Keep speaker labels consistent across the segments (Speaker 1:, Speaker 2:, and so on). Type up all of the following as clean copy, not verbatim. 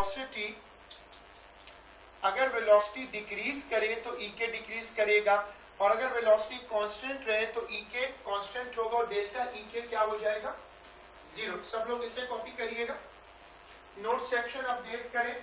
Speaker 1: Velocity, अगर velocity decrease करे तो ई के डिक्रीज करेगा, और अगर वेलोसिटी कांस्टेंट रहे तो ई के कांस्टेंट होगा और डेल्टा ई के क्या हो जाएगा, जीरो। सब लोग इसे कॉपी करिएगा, नोट सेक्शन अपडेट करें।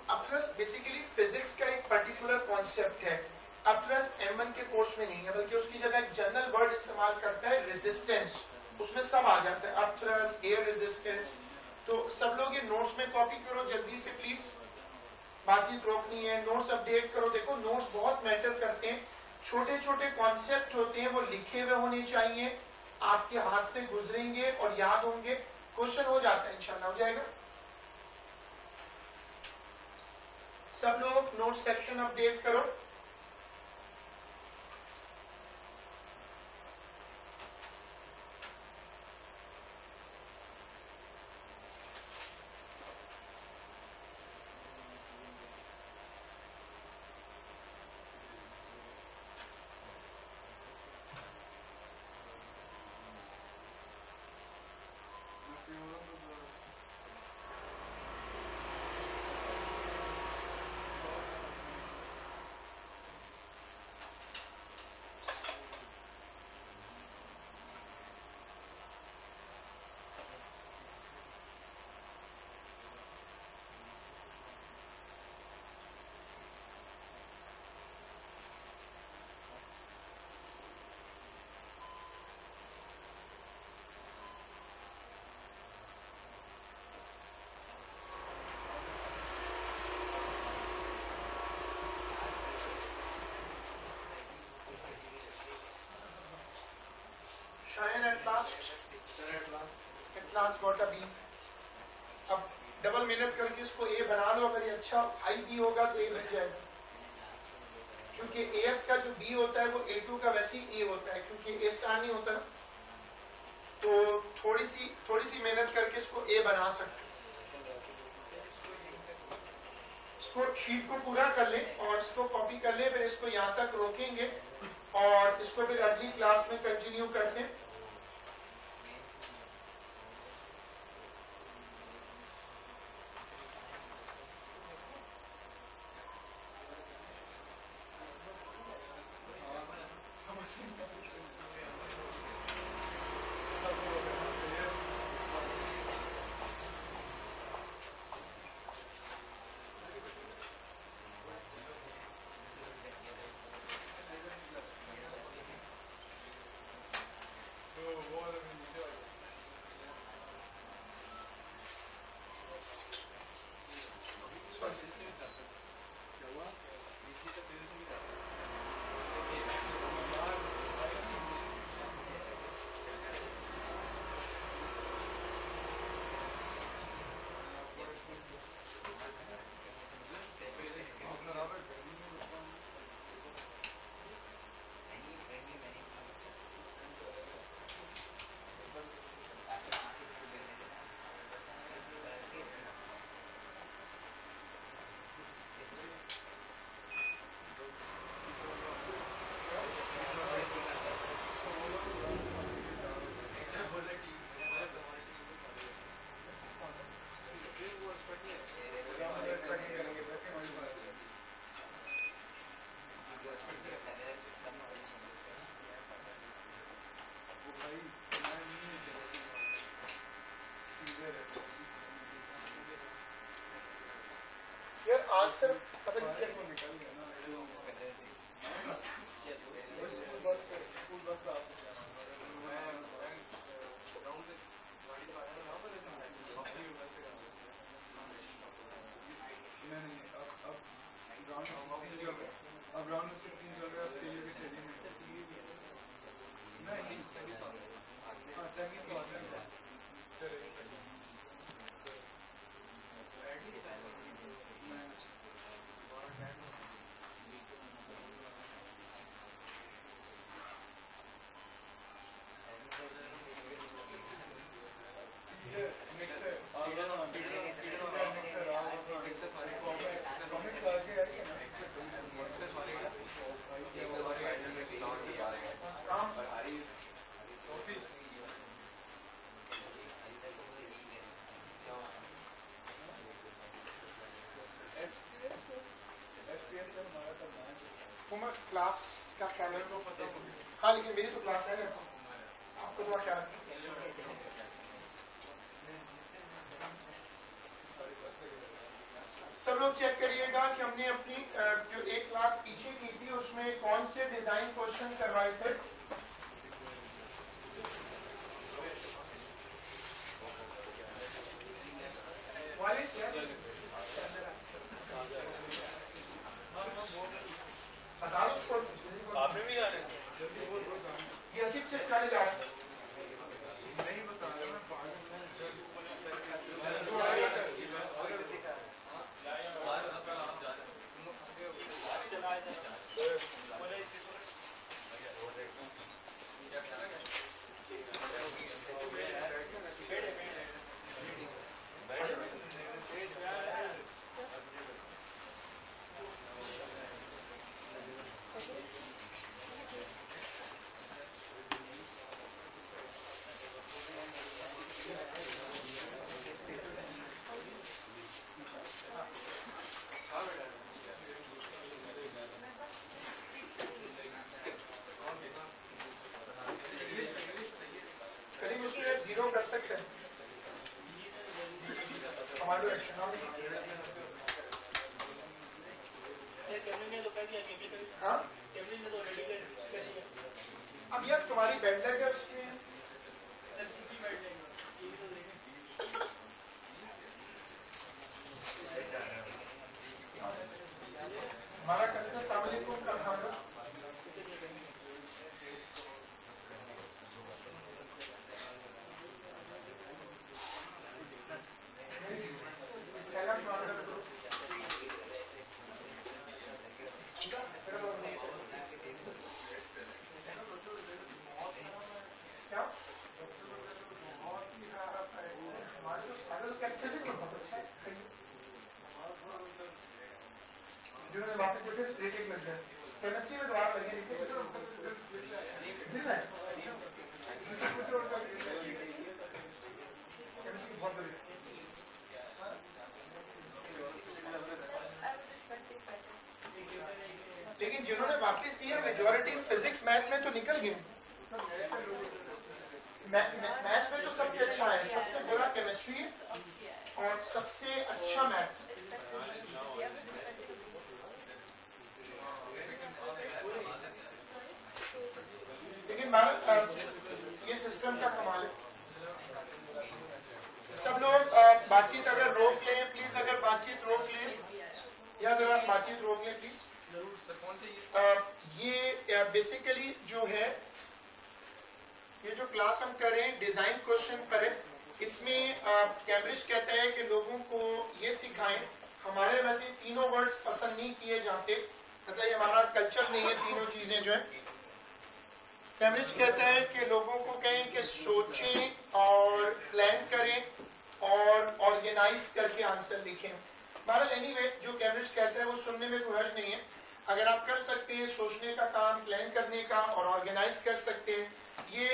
Speaker 1: अपट्रस बेसिकली फिजिक्स का एक पर्टिकुलर कॉन्सेप्ट है। अपट्रस M1 के कोर्स में नहीं है, बल्कि उसकी जगह एक जनरल वर्ड इस्तेमाल करता है, रेजिस्टेंस, उसमें सब आ जाता है, अपट्रस, एयर रेजिस्टेंस। तो सब लोग ये नोट्स में कॉपी करो जल्दी से प्लीज, बातचीत रोकनी है, नोट्स अपडेट करो। देखो नोट्स बहुत मैटर करते हैं, छोटे छोटे कॉन्सेप्ट होते हैं, वो लिखे हुए होने चाहिए, आपके हाथ से गुजरेंगे और याद होंगे, क्वेश्चन हो जाता है, इंशाल्लाह हो जाएगा। सब लोग नोट सेक्शन अपडेट करो। Shayan at last got a B। अब डबल मेहनत करके इसको ए बना लो, अगर ये अच्छा हाई बी होगा तो ए बन जाएगा, क्योंकि एस का जो बी होता है वो A2 का वैसे ही ए होता है, क्योंकि ए स्टार नहीं होता ना। तो थोड़ी सी मेहनत करके इसको ए बना सकते हैं। इसको शीट को पूरा कर ले और इसको कॉपी कर ले, फिर इसको यहाँ तक रोकेंगे और इसको फिर अगली क्लास में कंटिन्यू करते हैं। आंसर पता नहीं क्लास का ख्याल है? हाँ, लेकिन मेरी तो क्लास है ना, आपको थोड़ा ख्याल रखना। सब लोग चेक करिएगा कि हमने अपनी जो एक क्लास पीछे की थी उसमें कौन से डिजाइन क्वेश्चन करवाए थे। बता दो उसको, आपने भी जाने ये सिर्फ चेक करने जा रहे हैं। नहीं बता रहा मैं जीरो कर सकते हैं हमारे एक्शन। हाँ, अब यार तुम्हारी बेंडर है उसमें हमारा कस्टमर सामने को कर रहा जिन्होंने वापस देखे रेटिंग लग जाए केमिस्ट्री में द्वार लगे लिखे केमिस्ट्री बहुत बड़ी। लेकिन जिन्होंने वापस दिया मेजॉरिटी फिजिक्स मैथ में तो निकल गए। मैथ्स में तो सबसे अच्छा है, सबसे बुरा केमिस्ट्री और सबसे अच्छा मैथ्स। लेकिन भारत ये सिस्टम का कमाल है। सब लोग बातचीत अगर रोक लें प्लीज, अगर बातचीत रोक लें या जरा बातचीत रोक लें प्लीज। ये बेसिकली जो है ये जो क्लास हम करें डिजाइन क्वेश्चन करें, इसमें कैम्ब्रिज कहता है कि लोगों को ये सिखाएं। हमारे वैसे तीनों वर्ड्स पसंद नहीं किए जाते, मतलब ये हमारा कल्चर नहीं है तीनों चीजें जो है। कैम्ब्रिज कहता है कि लोगों को कहें कि सोचें और प्लान करें और ऑर्गेनाइज करके आंसर लिखें। बहरहाल एनीवे जो कैम्ब्रिज कहता है वो सुनने में कोई हर्ज नहीं है। अगर आप कर सकते हैं सोचने का काम, प्लान करने का और ऑर्गेनाइज कर सकते हैं। ये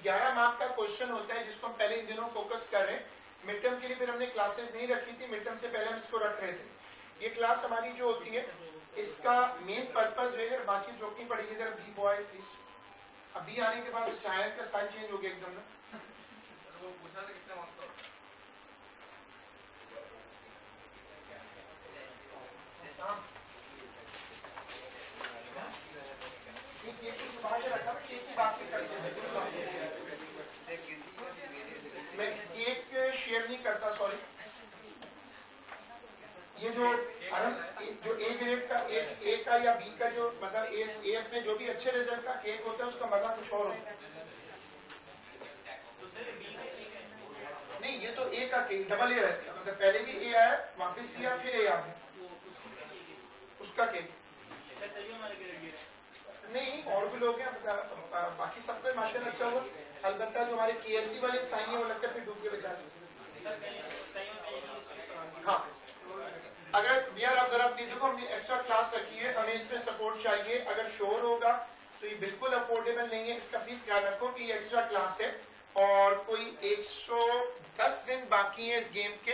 Speaker 1: 11 मार्क का क्वेश्चन होता है जिसको हम पहले इन दिनों फोकस कर रहे हैं। मिड टर्म के लिए फिर हमने क्लासेस नहीं रखी थी, मिड टर्म से पहले हम इसको रख रहे थे। ये क्लास हमारी जो होती है इसका मेन पर्पज जो है बातचीत रोकनी पड़ेगी। इधर बी बॉय प्लीज। अभी आने के बाद शायर का स्टाइल चेंज हो गया एकदम ना। मैं केक शेयर नहीं करता, सॉरी। ये जो ए ग्रेड का ए का या बी का जो मतलब एस में जो भी अच्छे रिजल्ट का केक होता है उसका मजा कुछ और होता है। नहीं ये तो ए का केक डबल ए है इसका, मतलब पहले भी ए आया वापस दिया फिर ए आ गया उसका केक। नहीं और भी लोग हैं, बाकी सब तो माशाल्लाह अच्छा हुआ। अलबत्ता जो हमारे केएससी वाले साई हैं वो लगता है फिर डूब के बेचारे। हाँ अगर यार आप जरा प्लीज देखो हमने एक्स्ट्रा क्लास रखी है, हमें इसमें सपोर्ट चाहिए। अगर शोर होगा तो ये बिल्कुल अफोर्डेबल नहीं है, इसका प्लीज ख्याल रखो कि ये एक्स्ट्रा क्लास है और कोई 110 दिन बाकी है इस गेम के।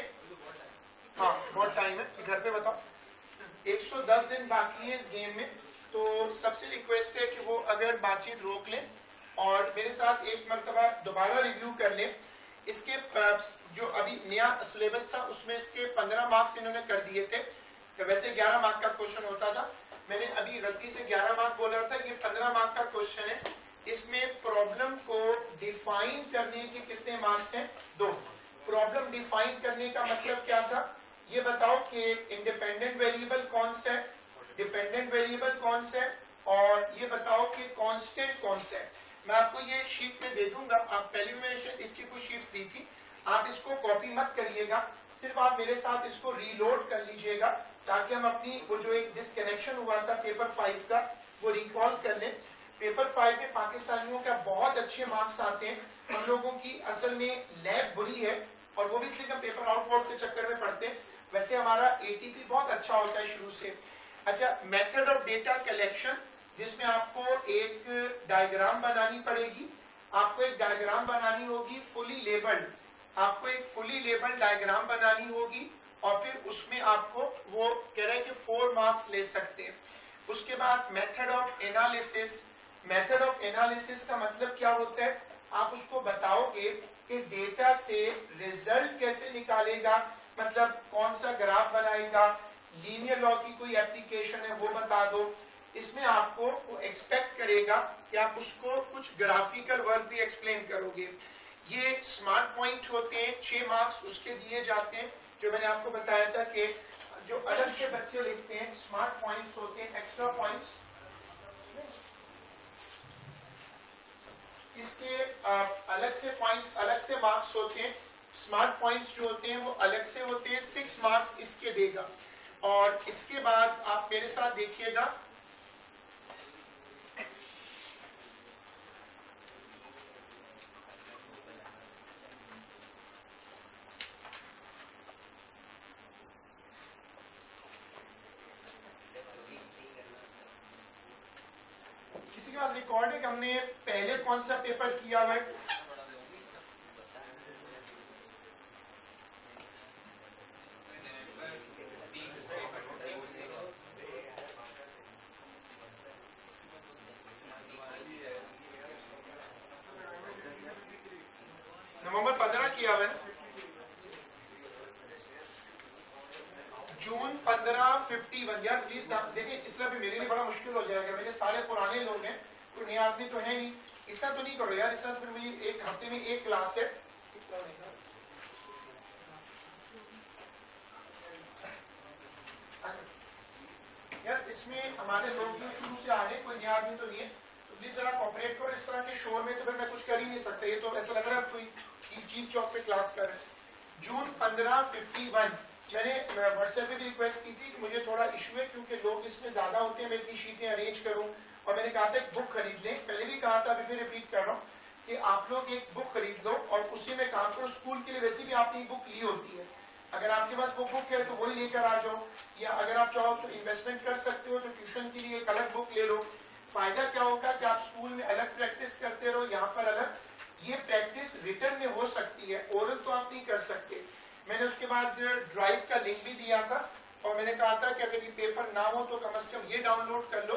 Speaker 1: हाँ बहुत टाइम है, घर पे बताओ। 110 दिन बाकी है इस गेम में, तो सबसे रिक्वेस्ट है कि वो अगर बातचीत रोक लें और मेरे साथ एक मरतबा दोबारा रिव्यू कर लें। इसके जो अभी नया सिलेबस था उसमें इसके 15 मार्क्स इन्होंने कर दिए थे, तो वैसे 11 मार्क का क्वेश्चन होता था, मैंने अभी गलती से 11 मार्क बोला था, ये 15 मार्क का क्वेश्चन है। इसमें प्रॉब्लम को डिफाइन करने के कितने मार्क्स हैं? 2। प्रॉब्लम डिफाइन करने का मतलब क्या था, ये बताओ कि इंडिपेंडेंट वेरिएबल कौन सा है, डिपेंडेंट वेरिएबल कौन सा है, और ये बताओ कि कांस्टेंट कौन सा है। मैं आपको ये शीट में दे दूंगा, आप पहले भी मैंने शायद इसकी कुछ शीट्स दी थी, आप इसको कॉपी मत करिएगा, सिर्फ आप मेरे साथ इसको रीलोड कर लीजिएगा ताकि हम अपनी वो जो एक डिस्कनेक्शन हुआ था पेपर 5 का वो रिकॉल कर लें। पेपर 5 में पाकिस्तानियों का बहुत अच्छे मार्क्स आते हैं, हम लोगों की असल में लैब बुरी है और वो भी इसलिए हम पेपर आउटवर्ड के चक्कर में पढ़ते हैं। वैसे हमारा एटीपी बहुत अच्छा होता है शुरू से। अच्छा, मेथड ऑफ डेटा कलेक्शन, जिसमें आपको एक डायग्राम बनानी पड़ेगी, आपको एक डायग्राम बनानी होगी फुली लेबल्ड, आपको एक फुली लेबल्ड डायग्राम बनानी होगी और फिर उसमें आपको वो कह रहे हैं कि 4 मार्क्स ले सकते हैं। उसके बाद method of analysis, method of analysis का मतलब क्या होता है, आप उसको बताओगे कि डेटा से रिजल्ट कैसे निकालेगा, मतलब कौन सा ग्राफ बनाएगा, लीनियर लॉ की कोई एप्लीकेशन है वो बता दो। इसमें आपको वो एक्सपेक्ट करेगा कि आप उसको कुछ ग्राफिकल वर्क भी एक्सप्लेन करोगे। ये स्मार्ट पॉइंट होते हैं, 6 मार्क्स उसके दिए जाते हैं, जो मैंने आपको बताया था कि जो अलग से बच्चे लिखते हैं स्मार्ट पॉइंट्स होते हैं, एक्स्ट्रा पॉइंट्स। इसके अलग से पॉइंट्स, अलग से मार्क्स होते हैं। स्मार्ट पॉइंट्स जो होते हैं वो अलग से होते हैं, 6 मार्क्स इसके देगा। और इसके बाद आप मेरे साथ देखिएगा, किसी के पास रिकॉर्ड है कि हमने पहले कौन सा पेपर किया हुआ है? नवंबर 15 किया हुआ है, जून 15 51। यार प्लीज देखिए, इस तरह भी मेरे लिए बड़ा मुश्किल हो जाएगा, मेरे सारे पुराने लोग हैं, कोई नया आदमी तो है नहीं, इस तरह तो नहीं करो यार, इस तरह फिर मेरी एक हफ्ते में एक क्लास है। यार इसमें हमारे लोग जो शुरू से आ रहे हैं, कोई नया आदमी तो नहीं है, तो प्लीज जरा कॉपरेट करो। इस तरह के शोर में तो फिर मैं कुछ कर ही नहीं सकता, ये तो ऐसा लग रहा है कोई चीफ चौक पे क्लास कर रहे हैं। जून 15 51 मैंने व्हाट्सएप पे भी रिक्वेस्ट की थी कि मुझे थोड़ा इशू है क्योंकि लोग इसमें ज्यादा होते हैं, मैं इतनी शीटें अरेंज करूं, और मैंने कहा था एक बुक खरीद लें, पहले भी कहा था, अभी भी रिपीट कर रहा हूँ कि आप लोग एक बुक खरीद लो और उसी में काम करो। स्कूल के लिए वैसे भी आपने बुक ली होती है, अगर आपके पास वो बुक है तो वही लेकर आ जाओ, या अगर आप चाहो तो इन्वेस्टमेंट कर सकते हो तो ट्यूशन के लिए एक अलग बुक ले लो। फायदा क्या होगा कि आप स्कूल में अलग प्रैक्टिस करते रहो, यहाँ पर अलग। ये प्रैक्टिस रिटर्न में हो सकती है, ओरल तो आप नहीं कर सकते। मैंने उसके बाद ड्राइव का लिंक भी दिया था और मैंने कहा था कि अगर ये पेपर ना हो तो कम से कम ये डाउनलोड कर लो।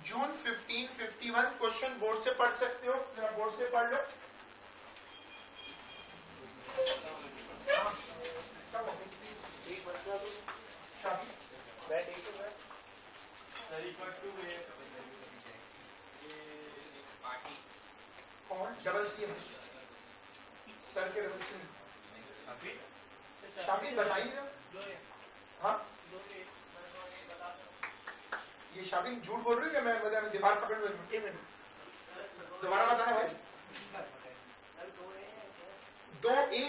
Speaker 1: जून 15 51 क्वेश्चन बोर्ड से पढ़ सकते हो, जरा बोर्ड से पढ़ लो। कौन डबल सी है सर के? डबल सी शामिल बताइए। हाँ ये शामिल झूठ बोल रही है, मैं दीवार पकड़ लूँ, एक मिनट दोबारा बताना भाई। 2A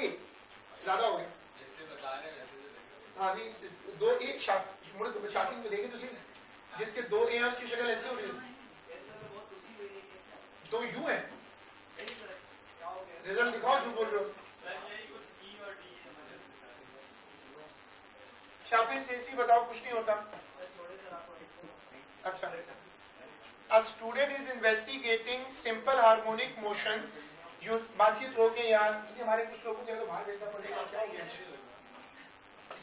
Speaker 1: ज्यादा हो गया। हाँ नहीं 2A शामिल में देखे तुझे, जिसके 2A है उसकी शक्ल ऐसी हो रही है, 2U है। रिजल्ट दिखाओ जो बोल रहे हो। शाफिन से इसी बताओ, कुछ नहीं होता। अच्छा A student is investigating simple harmonic motion. जो बातचीत हो गई यार, हमारे कुछ लोगों के तो बाहर भेजना पड़ेगा, क्या हो गया?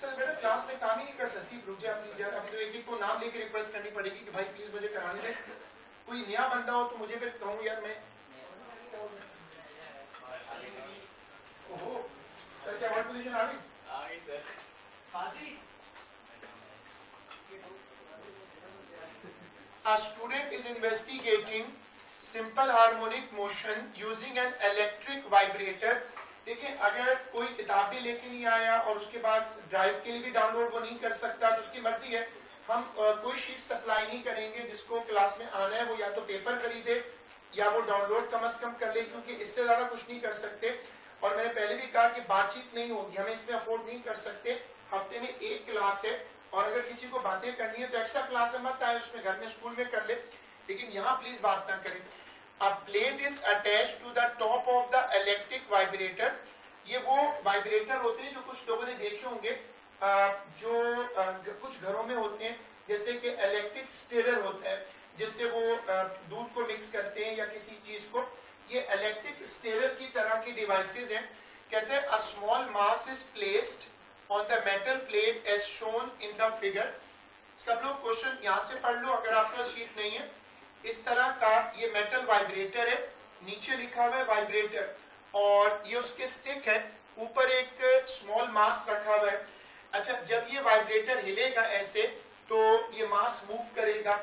Speaker 1: सर बेटा क्लास में काम ही नहीं कर सकती, रुक जा प्लीज यार। अभी तो एक एक को नाम लेके रिक्वेस्ट करनी पड़ेगी कि भाई प्लीज मुझे कराने दे। कोई नया बंदा हो तो मुझे फिर कहूँ यार मैं। ओहो सर, क्या वर्ड पोजीशन आ गई? आ गई सर। फांसी। A student is investigating simple harmonic motion using an electric vibrator. देखिए, अगर कोई किताब भी लेके नहीं आया और उसके पास ड्राइव के लिए भी डाउनलोड वो नहीं कर सकता तो उसकी मर्जी है। हम कोई शीट सप्लाई नहीं करेंगे। जिसको क्लास में आना है वो या तो पेपर खरीदे या वो डाउनलोड कम से कम कर ले, क्योंकि इससे ज्यादा कुछ नहीं कर सकते। और मैंने पहले भी कहा कि बातचीत नहीं होगी, हमें इसमें अफोर्ड नहीं कर सकते। हफ्ते में एक क्लास है और अगर किसी को बातें करनी है तो एक्स्ट्रा क्लास में मत आए, उसमें घर में स्कूल में कर ले, लेकिन यहाँ प्लीज बात ना करें। A plate is attached to the top of the electric vibrator. ये वो वाइब्रेटर होते हैं जो कुछ लोगों ने देखे होंगे, जो कुछ घरों में होते हैं, जैसे कि इलेक्ट्रिक स्टीरर होता है जिससे वो दूध को मिक्स करते हैं या किसी चीज को। ये इलेक्ट्रिक स्टीरर की तरह की डिवाइसेस हैं। कहते हैं a small mass is placed on the metal plate as shown in the figure. सब लोग क्वेश्चन यहाँ से पढ़ लो अगर आपका शीट नहीं है। इस तरह का ये मेटल वाइब्रेटर है, नीचे लिखा हुआ है वाइब्रेटर और ये उसके स्टिक है, ऊपर एक स्मॉल मास रखा हुआ है। अच्छा, जब ये वाइब्रेटर हिलेगा ऐसे तो ये मास मूव करेगा।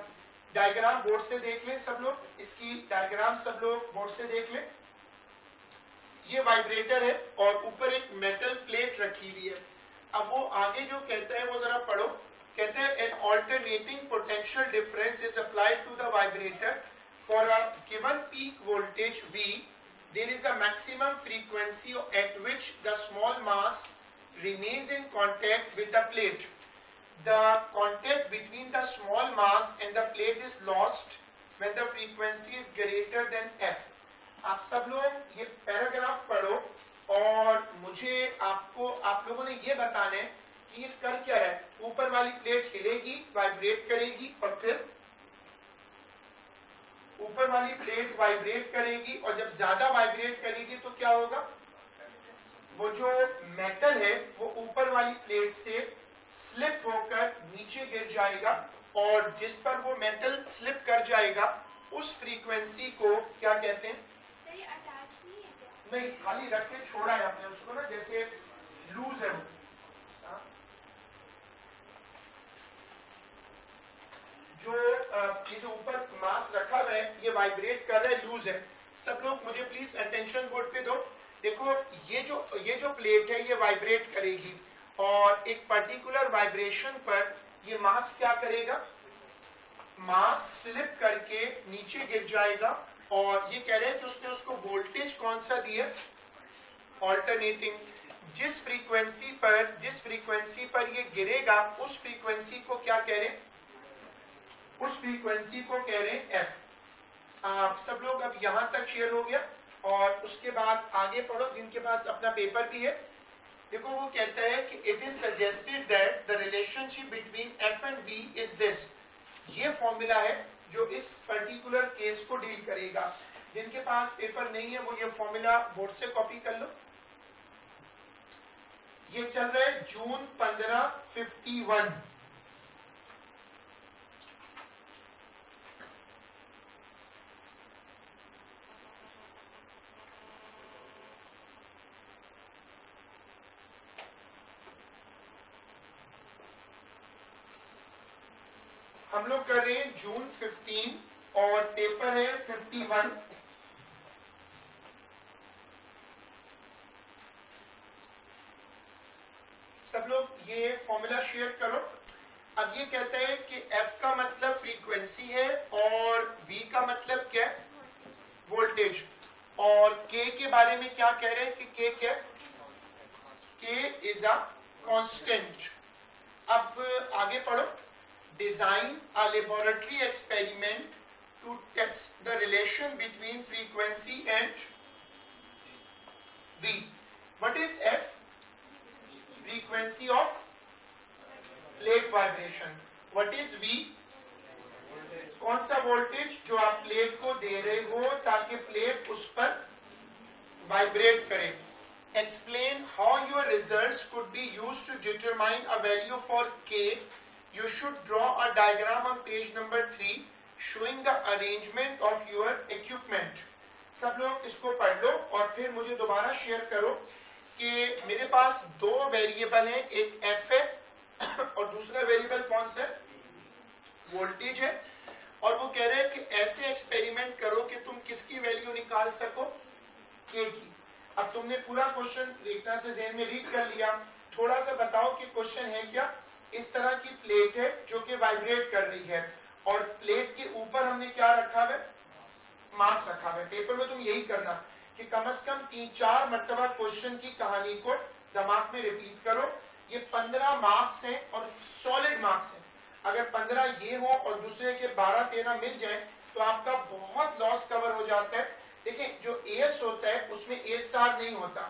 Speaker 1: डायग्राम बोर्ड से देख लें सब लोग, इसकी डायग्राम सब लोग बोर्ड से देख लें। ये वाइब्रेटर है और ऊपर एक मेटल प्लेट रखी हुई है। अब वो आगे जो कहता है वो जरा पढ़ो। कहते हैं an alternating potential difference is applied to the vibrator for a given peak voltage V. There is a maximum frequency at which the small mass remains in contact with the plate. The contact between the small mass and the plate is lost when the frequency is greater than F. आप सब लोग ये paragraph पढ़ो और मुझे आप लोगों ने ये बताना है कि ये कर क्या है। ऊपर वाली प्लेट हिलेगी, वाइब्रेट करेगी और फिर ऊपर वाली प्लेट वाइब्रेट करेगी और जब ज्यादा वाइब्रेट करेगी तो क्या होगा, वो जो मेटल है वो ऊपर वाली प्लेट से स्लिप होकर नीचे गिर जाएगा और जिस पर वो मेटल स्लिप कर जाएगा उस फ्रीक्वेंसी को क्या कहते हैं? नहीं, खाली रख के छोड़ा है आपने उसको ना, जैसे लूज है वो। ये जो ऊपर मास रखा हुआ है ये वाइब्रेट कर रहा है, लूज है। सब लोग मुझे प्लीज अटेंशन बोर्ड पे दो। देखो ये जो प्लेट है ये वाइब्रेट करेगी और एक पर्टिकुलर वाइब्रेशन पर ये मास क्या करेगा, मास स्लिप करके नीचे गिर जाएगा और ये कह रहे हैं कि उसने उसको वोल्टेज कौन सा दिया, ऑल्टरनेटिंग। जिस फ्रीक्वेंसी पर ये गिरेगा उस फ्रीक्वेंसी को क्या कह रहे हैं, उस फ्रीक्वेंसी को कह रहे हैं एफ। आप सब लोग अब यहां तक शेयर हो गया और उसके बाद आगे पढ़ो, जिनके पास अपना पेपर भी है। देखो वो कहता है कि it is suggested that the relationship between f and v is this. ये फॉर्मूला है जो इस पर्टिकुलर केस को डील करेगा। जिनके पास पेपर नहीं है वो ये फॉर्मूला बोर्ड से कॉपी कर लो। ये चल रहा है जून 1551। हम लोग कर रहे हैं जून 15 और पेपर है 51। सब लोग ये फॉर्मूला शेयर करो। अब ये कहता है कि F का मतलब फ्रीक्वेंसी है और V का मतलब क्या है, वोल्टेज। और K के बारे में क्या कह रहे हैं कि K क्या है, K इज अ कांस्टेंट। अब आगे पढ़ो। Design a laboratory experiment to test the relation between frequency and V. What is F? Frequency of plate vibration. What is V? कौन सा वोल्टेज जो आप प्लेट को दे रहे हो ताकि प्लेट उस पर वाइब्रेट करे। Explain how your results could be used to determine a value for K. You should draw a diagram on page number 3 showing the arrangement of your equipment. सब लोग इसको पढ़ लो और फिर मुझे दोबारा शेयर करो कि मेरे पास दो वेरिएबल हैं, एक एफ है और दूसरा वेरिएबल कौन सा है, वोल्टेज है। और वो कह रहे हैं कि ऐसे एक्सपेरिमेंट करो कि तुम किसकी वैल्यू निकाल सको, के की। अब तुमने पूरा क्वेश्चन एक तरह से ज़हन में रीड कर लिया, थोड़ा सा बताओ कि क्वेश्चन है क्या। इस तरह की प्लेट है जो कि वाइब्रेट कर रही है और प्लेट के ऊपर हमने क्या रखा है, मास रखा है। पेपर में तुम यही करना कि कम से कम 3-4 मरतबा क्वेश्चन की कहानी को दिमाग में रिपीट करो। ये 15 मार्क्स हैं और सॉलिड मार्क्स हैं। अगर 15 ये हो और दूसरे के 12-13 मिल जाए तो आपका बहुत लॉस कवर हो जाता है। देखिए जो एएस होता है उसमें ए स्टार नहीं होता,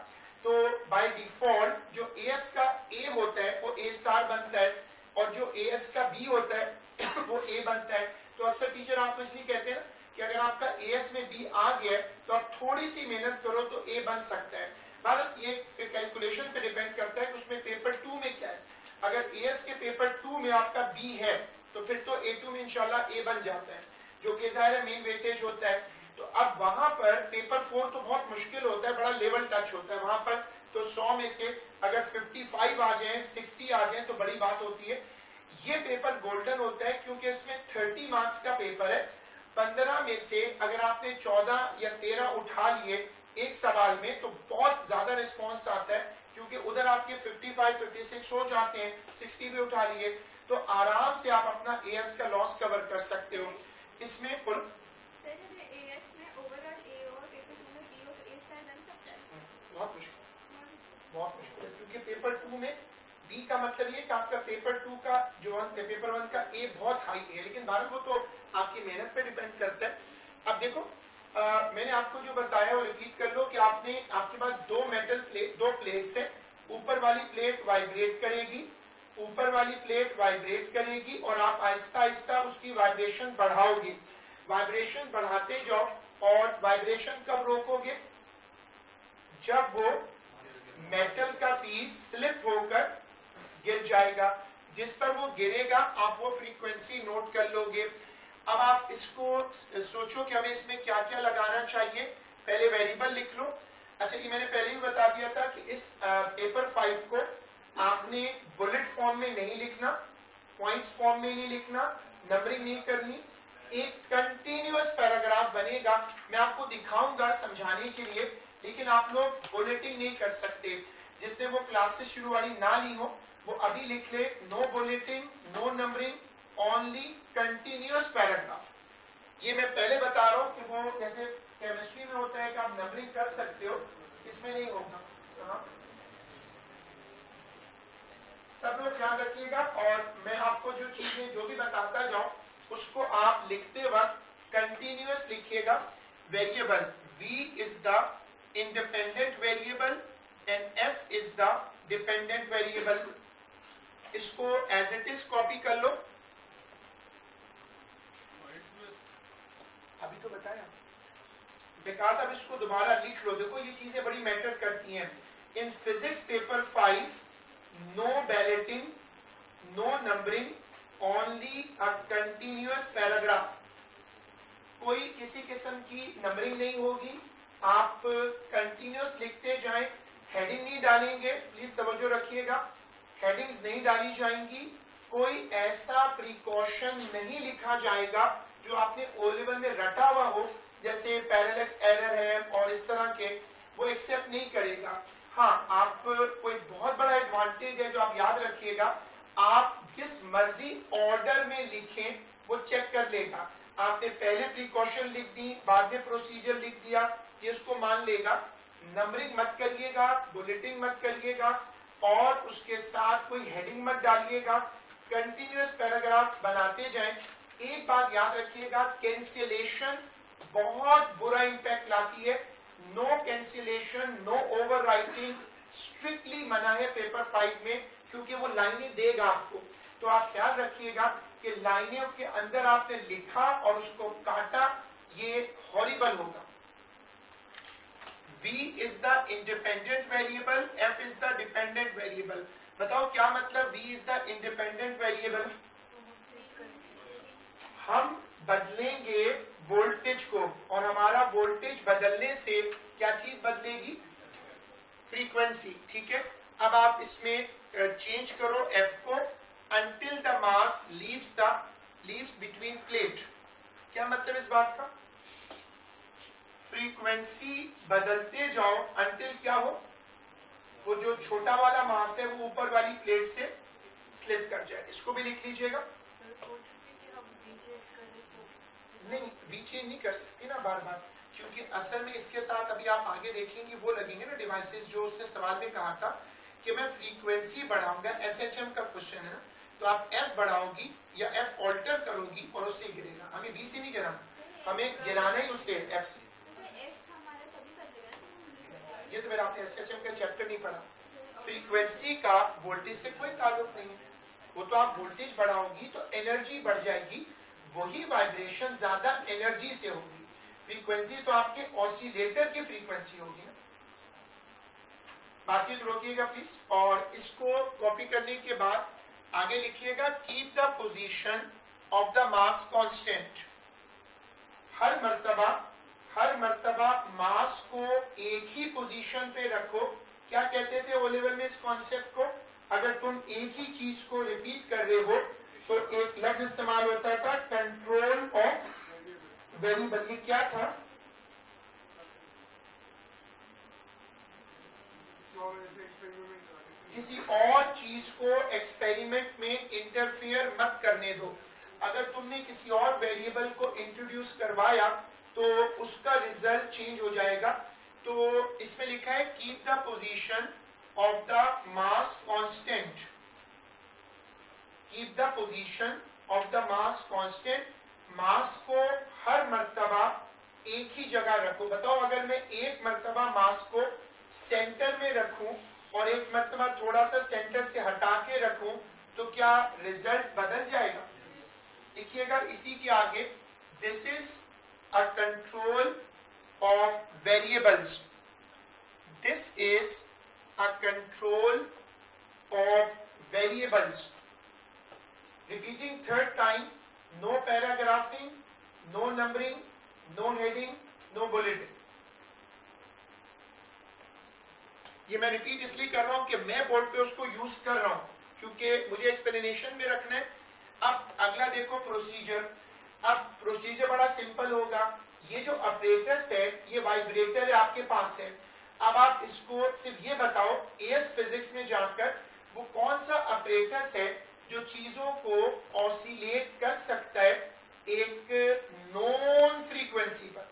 Speaker 1: तो बाय डिफॉल्ट जो एएस का ए होता है वो ए स्टार बनता है और जो एएस का बी होता है वो ए बनता है। तो अक्सर टीचर आपको इसलिए कहते हैं कि अगर आपका एएस में बी आ गया तो आप थोड़ी सी मेहनत करो तो ए बन सकता है। भारत ये कैलकुलेशन पे डिपेंड करता है कि उसमें पेपर 2 में क्या है। अगर एएस के पेपर 2 में आपका बी है तो फिर तो A2 में इंशाल्लाह ए बन जाता है, जो कि ज़ाहिर है मेन वेटेज होता है। तो अब वहां पर पेपर 4 तो बहुत मुश्किल होता है, बड़ा लेवल टच होता है वहां पर। तो 100 में से अगर 55 आ जाए, 60 आ जाए तो बड़ी बात होती है। ये पेपर गोल्डन होता है क्योंकि इसमें 30 मार्क्स का पेपर है। 15 में से अगर आपने 14 या 13 उठा लिए एक सवाल में तो बहुत ज्यादा रिस्पॉन्स आता है, क्योंकि उधर आपके 55-56 हो जाते हैं, 60 भी उठा लिए तो आराम से आप अपना एएस का लॉस कवर कर सकते हो। इसमें कुल बहुत मुश्किल है क्योंकि पेपर 2 में बी का मतलब ये कि आपका पेपर 2 का जो पेपर 1 का ए बहुत हाई है, लेकिन भारत वो तो आपकी मेहनत पे डिपेंड करता है। अब देखो मैंने आपको जो बताया वो रिपीट कर लो कि आपके पास दो प्लेट्स है। ऊपर वाली प्लेट वाइब्रेट करेगी, ऊपर वाली प्लेट वाइब्रेट करेगी और आप आहिस्ता आहिस्ता उसकी वाइब्रेशन बढ़ाओगे। वाइब्रेशन बढ़ाते जाओ और वाइब्रेशन कब रोकोगे, जब वो मेटल का पीस स्लिप होकर गिर जाएगा। जिस पर वो गिरेगा आप वो फ्रीक्वेंसी नोट कर लोगे। अब आप इसको सोचो कि हमें इसमें क्या क्या लगाना चाहिए। पहले वेरिएबल लिख लो। अच्छा ये मैंने पहले भी बता दिया था कि इस पेपर 5 को आपने बुलेट फॉर्म में नहीं लिखना, पॉइंट्स फॉर्म में नहीं लिखना, नंबरिंग नहीं करनी। एक कंटिन्यूअस पैराग्राफ बनेगा, मैं आपको दिखाऊंगा समझाने के लिए, लेकिन आप लोग बुलेटिंग नहीं कर सकते। जिसने वो क्लासेस शुरू वाली ना ली हो वो अभी लिख ले, no bulleting, no numbering, only continuous paragraph. ये मैं पहले बता रहा हूँ कि वो जैसे केमिस्ट्री में होता है कि आप नंबरिंग कर सकते हो, इसमें नहीं होगा। सब लोग ध्यान रखिएगा और मैं आपको जो चीजें जो भी बताता जाऊं उसको आप लिखते वक्त कंटिन्यूअस लिखिएगा। Variable V is the independent variable and F is the dependent variable। इसको एज इट इज कॉपी कर लो। अभी तो बताया बेकार, अब इसको दोबारा लिख लो। देखो ये चीजें बड़ी मैटर करती हैं। In physics paper 5 no bulleting, no numbering, only a continuous paragraph. कोई किसी किस्म की नंबरिंग नहीं होगी, आप कंटिन्यूअस लिखते जाएं। हेडिंग नहीं डालेंगे, प्लीज तवज्जो रखिएगा, हेडिंग्स नहीं डाली जाएंगी। कोई ऐसा प्रिकॉशन नहीं लिखा जाएगा जो आपने ओ लेवल में रटा हुआ हो, जैसे पैरेलैक्स एरर है और इस तरह के, वो एक्सेप्ट नहीं करेगा। हाँ, आप कोई बहुत बड़ा एडवांटेज है जो आप याद रखिएगा, आप जिस मर्जी ऑर्डर में लिखें वो चेक कर लेगा। आपने पहले प्रिकॉशन लिख दी, बाद में प्रोसीजर लिख दिया, ये उसको मान लेगा। नंबरिंग मत करिएगा, बुलेटिंग मत करिएगा और उसके साथ कोई हेडिंग मत डालिएगा। कंटिन्यूअस पैराग्राफ बनाते जाएं। एक बात याद रखिएगा, कैंसिलेशन बहुत बुरा इंपैक्ट लाती है। No cancellation, no overwriting strictly मना है पेपर 5 में, क्योंकि वो लाइनें देगा आपको। तो आप ख्याल रखिएगा कि लाइनों के अंदर आपने लिखा और उसको काटा, ये हॉरिबल होगा। V is the independent variable, F is the dependent variable। बताओ क्या मतलब V is the independent variable? हम बदलेंगे वोल्टेज को और हमारा वोल्टेज बदलने से क्या चीज बदलेगी? फ्रीक्वेंसी। ठीक है, अब आप इसमें चेंज करो F को, until the mass leaves between plate। क्या मतलब इस बात का? फ्रीक्वेंसी बदलते जाओ अंटिल क्या हो, वो जो छोटा वाला मास है वो ऊपर वाली प्लेट से स्लिप कर जाए। इसको भी लिख लीजिएगा। नहीं, वी चेंज नहीं कर सकती ना बार बार, क्योंकि असल में इसके साथ अभी आप आगे देखेंगे वो लगेंगे ना डिवाइसेस, जो उसने सवाल में कहा था कि मैं फ्रीक्वेंसी बढ़ाऊंगा, एसएचएम का क्वेश्चन है, तो आप एफ बढ़ाओगी या एफ ऑल्टर करोगी और उससे गिरेगा। हमें वी से नहीं गिराना, हमें गिराना ही उससे एफ से। ये तो मेरा आपने एसएचएम का चैप्टर नहीं पढ़ा। फ्रीक्वेंसी का वोल्टेज से कोई ताल्लुक नहीं है, वो तो आप वोल्टेज बढ़ाओगी तो एनर्जी बढ़ जाएगी, वही वाइब्रेशन ज्यादा एनर्जी से होगी। फ्रीक्वेंसी तो आपके ऑसिलेटर की फ्रीक्वेंसी होगी ना। बातचीत रोकिएगा प्लीज, और इसको कॉपी करने के बाद आगे लिखिएगा, keep the position of the mass constant. हर मर्तबा मास को एक ही पोजीशन पे रखो। क्या कहते थे ओ लेवल में इस कॉन्सेप्ट को? अगर तुम एक ही चीज को रिपीट कर रहे हो तो एक लफ्ज इस्तेमाल होता था, कंट्रोल ऑफ वेरिएबल। ये क्या था? किसी और चीज को एक्सपेरिमेंट में इंटरफियर मत करने दो। अगर तुमने किसी और वेरिएबल को इंट्रोड्यूस करवाया तो उसका रिजल्ट चेंज हो जाएगा। तो इसमें लिखा है keep the position of the mass constant. Keep the position of the mass constant. Mass को हर मर्तबा एक ही जगह रखो। बताओ, अगर मैं एक मर्तबा मास को सेंटर में रखूं और एक मर्तबा थोड़ा सा सेंटर से हटा के रखूं तो क्या रिजल्ट बदल जाएगा? लिखिएगा इसी के आगे, this is a control of variables। This is a control of variables। Repeating third time, no paragraphing, no numbering, no heading, no bulleting। ये मैं रिपीट इसलिए कर रहा हूं कि मैं बोर्ड पे उसको यूज कर रहा हूं, क्योंकि मुझे एक्सप्लेनेशन में रखना है। अब अगला देखो प्रोसीजर। अब प्रोसीजर बड़ा सिंपल होगा। ये जो ऑपरेटर्स है, ये वाइब्रेटर है आपके पास है। अब आप इसको सिर्फ ये बताओ, एएस फिजिक्स में जाकर वो कौन सा ऑपरेटर्स है जो चीजों को ऑसिलेट कर सकता है एक नॉन फ्रीक्वेंसी पर?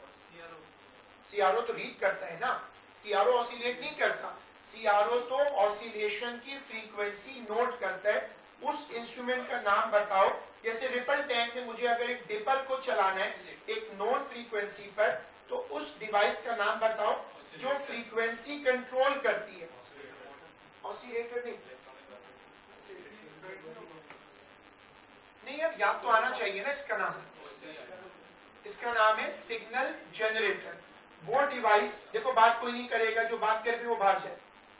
Speaker 1: सीआरओ तो रीड करता है ना, सीआरओ ऑसिलेट नहीं करता। सीआरओ तो ऑसिलेशन की फ्रीक्वेंसी नोट करता है। उस इंस्ट्रूमेंट का नाम बताओ। जैसे रिपल टैंक में मुझे अगर एक डिपर को चलाना है एक नॉन फ्रीक्वेंसी पर, तो उस डिवाइस का नाम बताओ जो फ्रीक्वेंसी कंट्रोल करती है। ऑसिलेटर नहीं यार, याद तो आना चाहिए ना इसका नाम। इसका नाम है सिग्नल जनरेटर। वो डिवाइस, देखो बात कोई नहीं करेगा, जो बात कर रहे वो भाग जाए।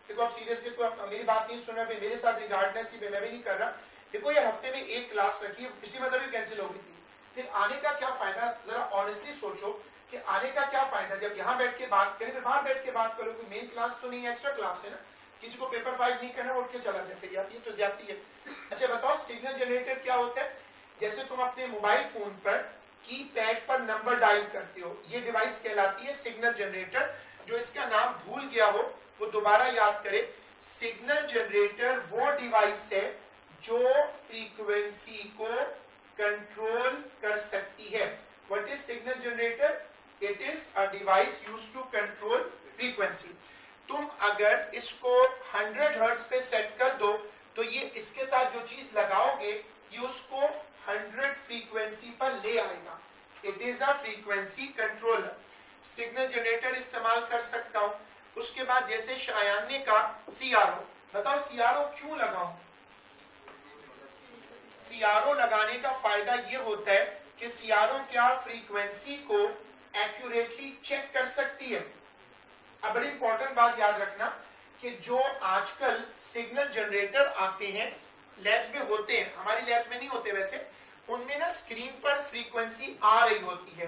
Speaker 1: देखो आप सीरियसली कोई मेरी बात नहीं सुन रहा, मेरे साथ रिगार्डनेस ही मैं भी नहीं कर रहा। देखो ये हफ्ते में एक क्लास रखी है, पिछली मतलब भी कैंसिल हो गई थी, फिर आने का क्या फायदा? जरा ऑनेस्टली सोचो कि आने का क्या फायदा? जब यहाँ बैठ के बात करें फिर बाहर बैठ के बात करो। कोई मेन क्लास तो नहीं है, एक्स्ट्रा क्लास है ना। किसी को पेपर 5 नहीं करना, उठ के चला जाए, फिर यार ये तो ज्यादती है। अच्छा बताओ, सिग्नल जनरेटर क्या होता है? जैसे तुम अपने मोबाइल फोन पर कीपैड पर नंबर डायल करते हो, ये डिवाइस कहलाती है सिग्नल जनरेटर। जो इसका नाम भूल गया हो वो दोबारा याद करे। सिग्नल जनरेटर वो डिवाइस है जो फ्रीक्वेंसी को कंट्रोल कर सकती है। What is signal generator? It is a device used to control frequency. तुम अगर इसको 100 हर्ट्ज पे सेट कर दो तो ये इसके साथ जो चीज लगाओगे ये उसको 100 फ्रीक्वेंसी पर ले आएगा। It is a frequency controller. Signal generator इस्तेमाल कर सकता हूं। उसके बाद जैसे शायान ने कहा सीआरओ। बताओ सीआरओ क्यों लगाऊं? सीआरओ लगाने का फायदा ये होता है कि सीआरओ क्या फ्रीक्वेंसी को एक्यूरेटली चेक कर सकती है। अब बड़ी इंपॉर्टेंट बात याद रखना कि जो आजकल सिग्नल जनरेटर आते हैं, लैब्स में होते हैं, हमारी लैब में नहीं होते वैसे, उनमें ना स्क्रीन पर फ्रीक्वेंसी आ रही होती है।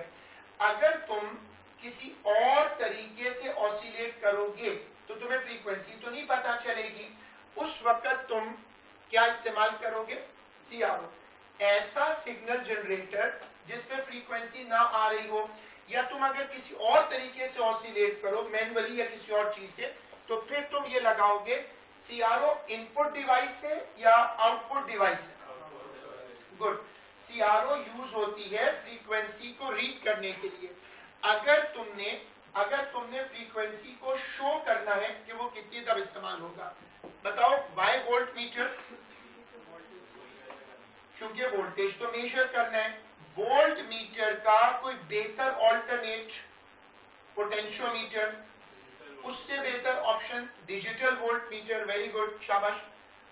Speaker 1: अगर तुम किसी और तरीके से ऑसिलेट करोगे तो तुम्हें फ्रीक्वेंसी तो नहीं पता चलेगी। उस वक्त तुम क्या इस्तेमाल करोगे? सीआरओ। ऐसा सिग्नल जनरेटर जिसमें फ्रीक्वेंसी ना आ रही हो, या तुम अगर किसी और तरीके से ऑसिलेट करो मैन्युअली या किसी और चीज से, तो फिर तुम ये लगाओगे सीआरओ इनपुट डिवाइस से या आउटपुट डिवाइस से। गुड। सीआरओ यूज होती है फ्रीक्वेंसी को रीड करने के लिए। अगर तुमने फ्रीक्वेंसी को शो करना है कि वो कितनी तब इस्तेमाल होगा, बताओ। Why voltmeter? क्योंकि वोल्टेज तो मेजर करना है। वोल्ट मीटर का कोई बेहतर ऑल्टरनेट पोटेंशियोमीटर, उससे बेहतर option digital volt meter. Very good, शाबाश।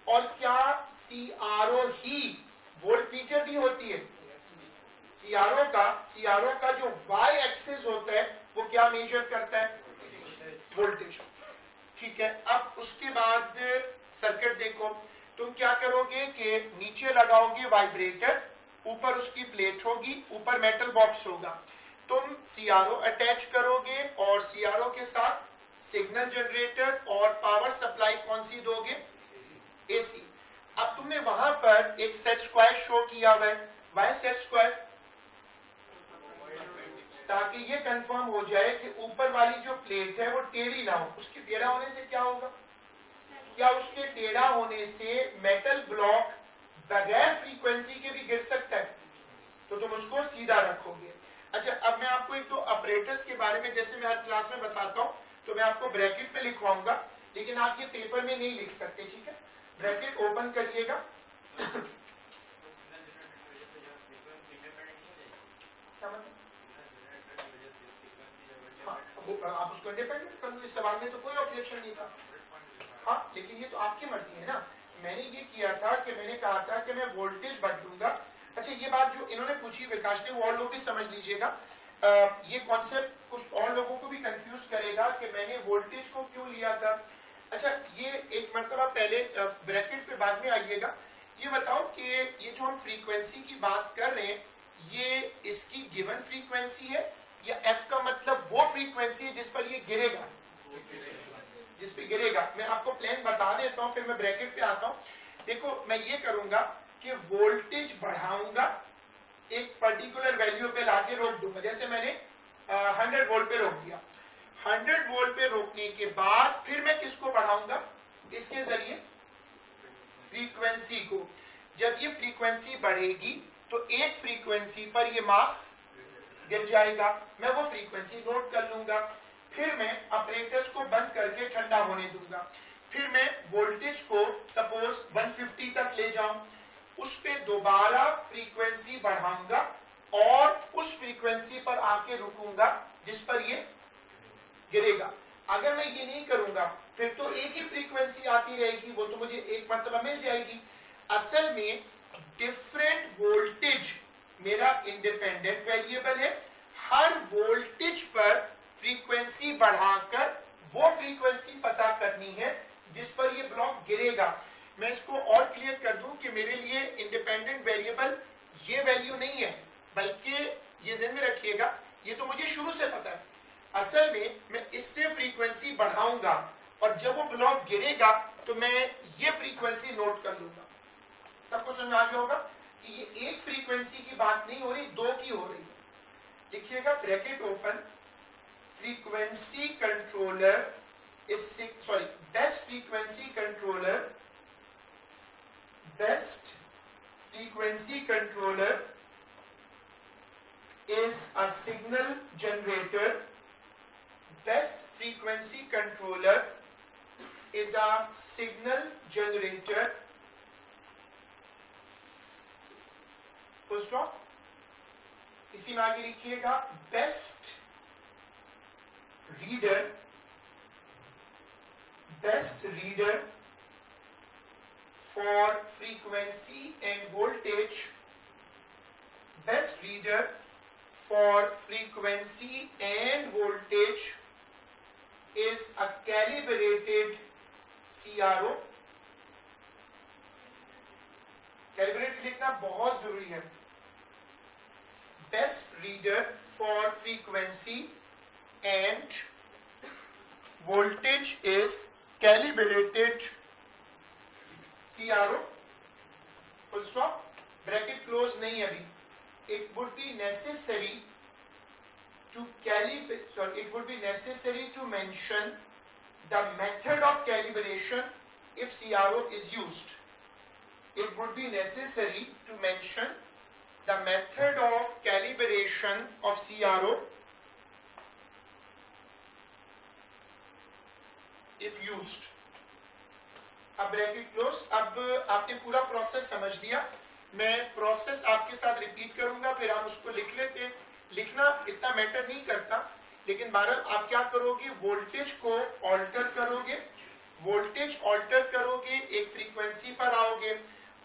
Speaker 1: और क्या सीआरओ ही वोल्ट मीटर भी होती है? सीआरओ का जो वाई एक्सिस होता है वो क्या मेजर करता है? वोल्टेज। ठीक है। अब उसके बाद सर्किट देखो। तुम क्या करोगे कि नीचे लगाओगे वाइब्रेटर, ऊपर उसकी प्लेट होगी, ऊपर मेटल बॉक्स होगा। तुम सीआरओ अटैच करोगे और सीआरओ के साथ सिग्नल जनरेटर और पावर सप्लाई कौन सी दोगे? एसी। अब तुमने वहां पर एक सेट स्क्वायर शो किया हुआ है। Why set square? ताकि ये कंफर्म हो जाए कि ऊपर वाली जो प्लेट है वो टेढ़ी ना हो। उसके टेढ़ा होने से क्या होगा? क्या उसके टेढ़ा होने से मेटल ब्लॉक बगैर फ्रीक्वेंसी के भी गिर सकता है? तो तुम उसको सीधा रखोगे। अच्छा, अब मैं आपको एक दो ऑपरेटर्स के बारे में, जैसे मैं हर क्लास में बताता हूं, तो मैं आपको ब्रैकेट में लिखवाऊंगा, लेकिन आप ये पेपर में नहीं लिख सकते। ठीक है, ब्रैकेट ओपन करिएगा। क्या मतलब? हाँ, आप उसको इंडिपेंडेंट कर लो, इस सवाल में तो कोई ऑब्जेक्शन नहीं था। हाँ, लेकिन ये तो आपकी मर्जी है ना। मैंने ये किया था कि मैंने कहा था कि मैं वोल्टेज बदलूंगा। अच्छा, ये बात जो इन्होंने पूछी विकास ने, वो और लोग भी समझ लीजिएगा। ये कॉन्सेप्ट कुछ और लोगों को भी कंफ्यूज करेगा कि मैंने वोल्टेज को क्यों लिया था। अच्छा, ये एक मरतबा पहले ब्रैकेट पे बाद में आइएगा। ये बताओ कि ये जो हम फ्रीक्वेंसी की बात कर रहे हैं, ये इसकी गिवन फ्रीक्वेंसी है या एफ का मतलब वो फ्रीक्वेंसी है जिस पर ये गिरेगा? जिस पे गिरेगा। मैं आपको प्लान बता देता हूं, फिर मैं ब्रैकेट पे आता हूं। देखो, मैं ये करूंगा कि वोल्टेज बढ़ाऊंगा, एक पर्टिकुलर वैल्यू पे लाके रोक दूंगा। जैसे मैंने 100 वोल्ट पे रोक दिया। 100 वोल्ट पे रोकने के बाद फिर मैं किसको बढ़ाऊंगा? इसके जरिए फ्रीक्वेंसी को। जब ये फ्रीक्वेंसी बढ़ेगी तो एक फ्रीक्वेंसी पर ये मास गिर जाएगा। मैं वो फ्रीक्वेंसी नोट कर लूंगा। फिर मैं ऑपरेटर्स को बंद करके ठंडा होने दूंगा। फिर मैं वोल्टेज को सपोज 150 तक ले जाऊं, उस पे दोबारा फ्रीक्वेंसी बढ़ाऊंगा और उस फ्रीक्वेंसी पर आके रुकूंगा जिस पर ये गिरेगा। अगर मैं ये नहीं करूंगा फिर तो एक ही फ्रीक्वेंसी आती रहेगी, वो तो मुझे एक मर्तबा मिल जाएगी। असल में डिफरेंट वोल्टेज मेरा इंडिपेंडेंट वेरिएबल है। हर वोल्टेज पर फ्रीक्वेंसी बढ़ाकर वो फ्रीक्वेंसी पता करनी है जिस पर ये ब्लॉक गिरेगा। मैं इसको और क्लियर कर दूं कि मेरे लिए इंडिपेंडेंट वेरिएबल ये वैल्यू नहीं है, बल्कि ये ध्यान में रखिएगा, ये तो मुझे शुरू से पता है। असल में मैं इससे फ्रीक्वेंसी बढ़ाऊंगा और जब वो ब्लॉक गिरेगा तो मैं ये फ्रीक्वेंसी नोट कर लूंगा। सबको समझ आ गया होगा कि ये एक फ्रीक्वेंसी की बात नहीं हो रही, दो की हो रही है। लिखिएगा bracket open, frequency controller is best frequency controller is a signal generator. Best frequency controller is a signal generator. Full stop. इसी में आगे लिखिएगा best reader for frequency and voltage, best reader for frequency and voltage is a calibrated CRO. Calibrated लिखना बहुत जरूरी है. Best reader for frequency end voltage is calibrated CRO. Full stop. Bracket close नहीं है अभी. It would be necessary to mention the method of calibration if CRO is used. It would be necessary to mention the method of calibration of CRO if used. अब bracket close. अब आपने पूरा process समझ लिया. मैं process आपके साथ repeat करूंगा, फिर आप उसको लिख लेते. लिखना इतना मैटर नहीं करता, लेकिन बहरहाल आप क्या करोगे, वोल्टेज को ऑल्टर करोगे. वोल्टेज ऑल्टर करोगे, एक फ्रीक्वेंसी पर आओगे.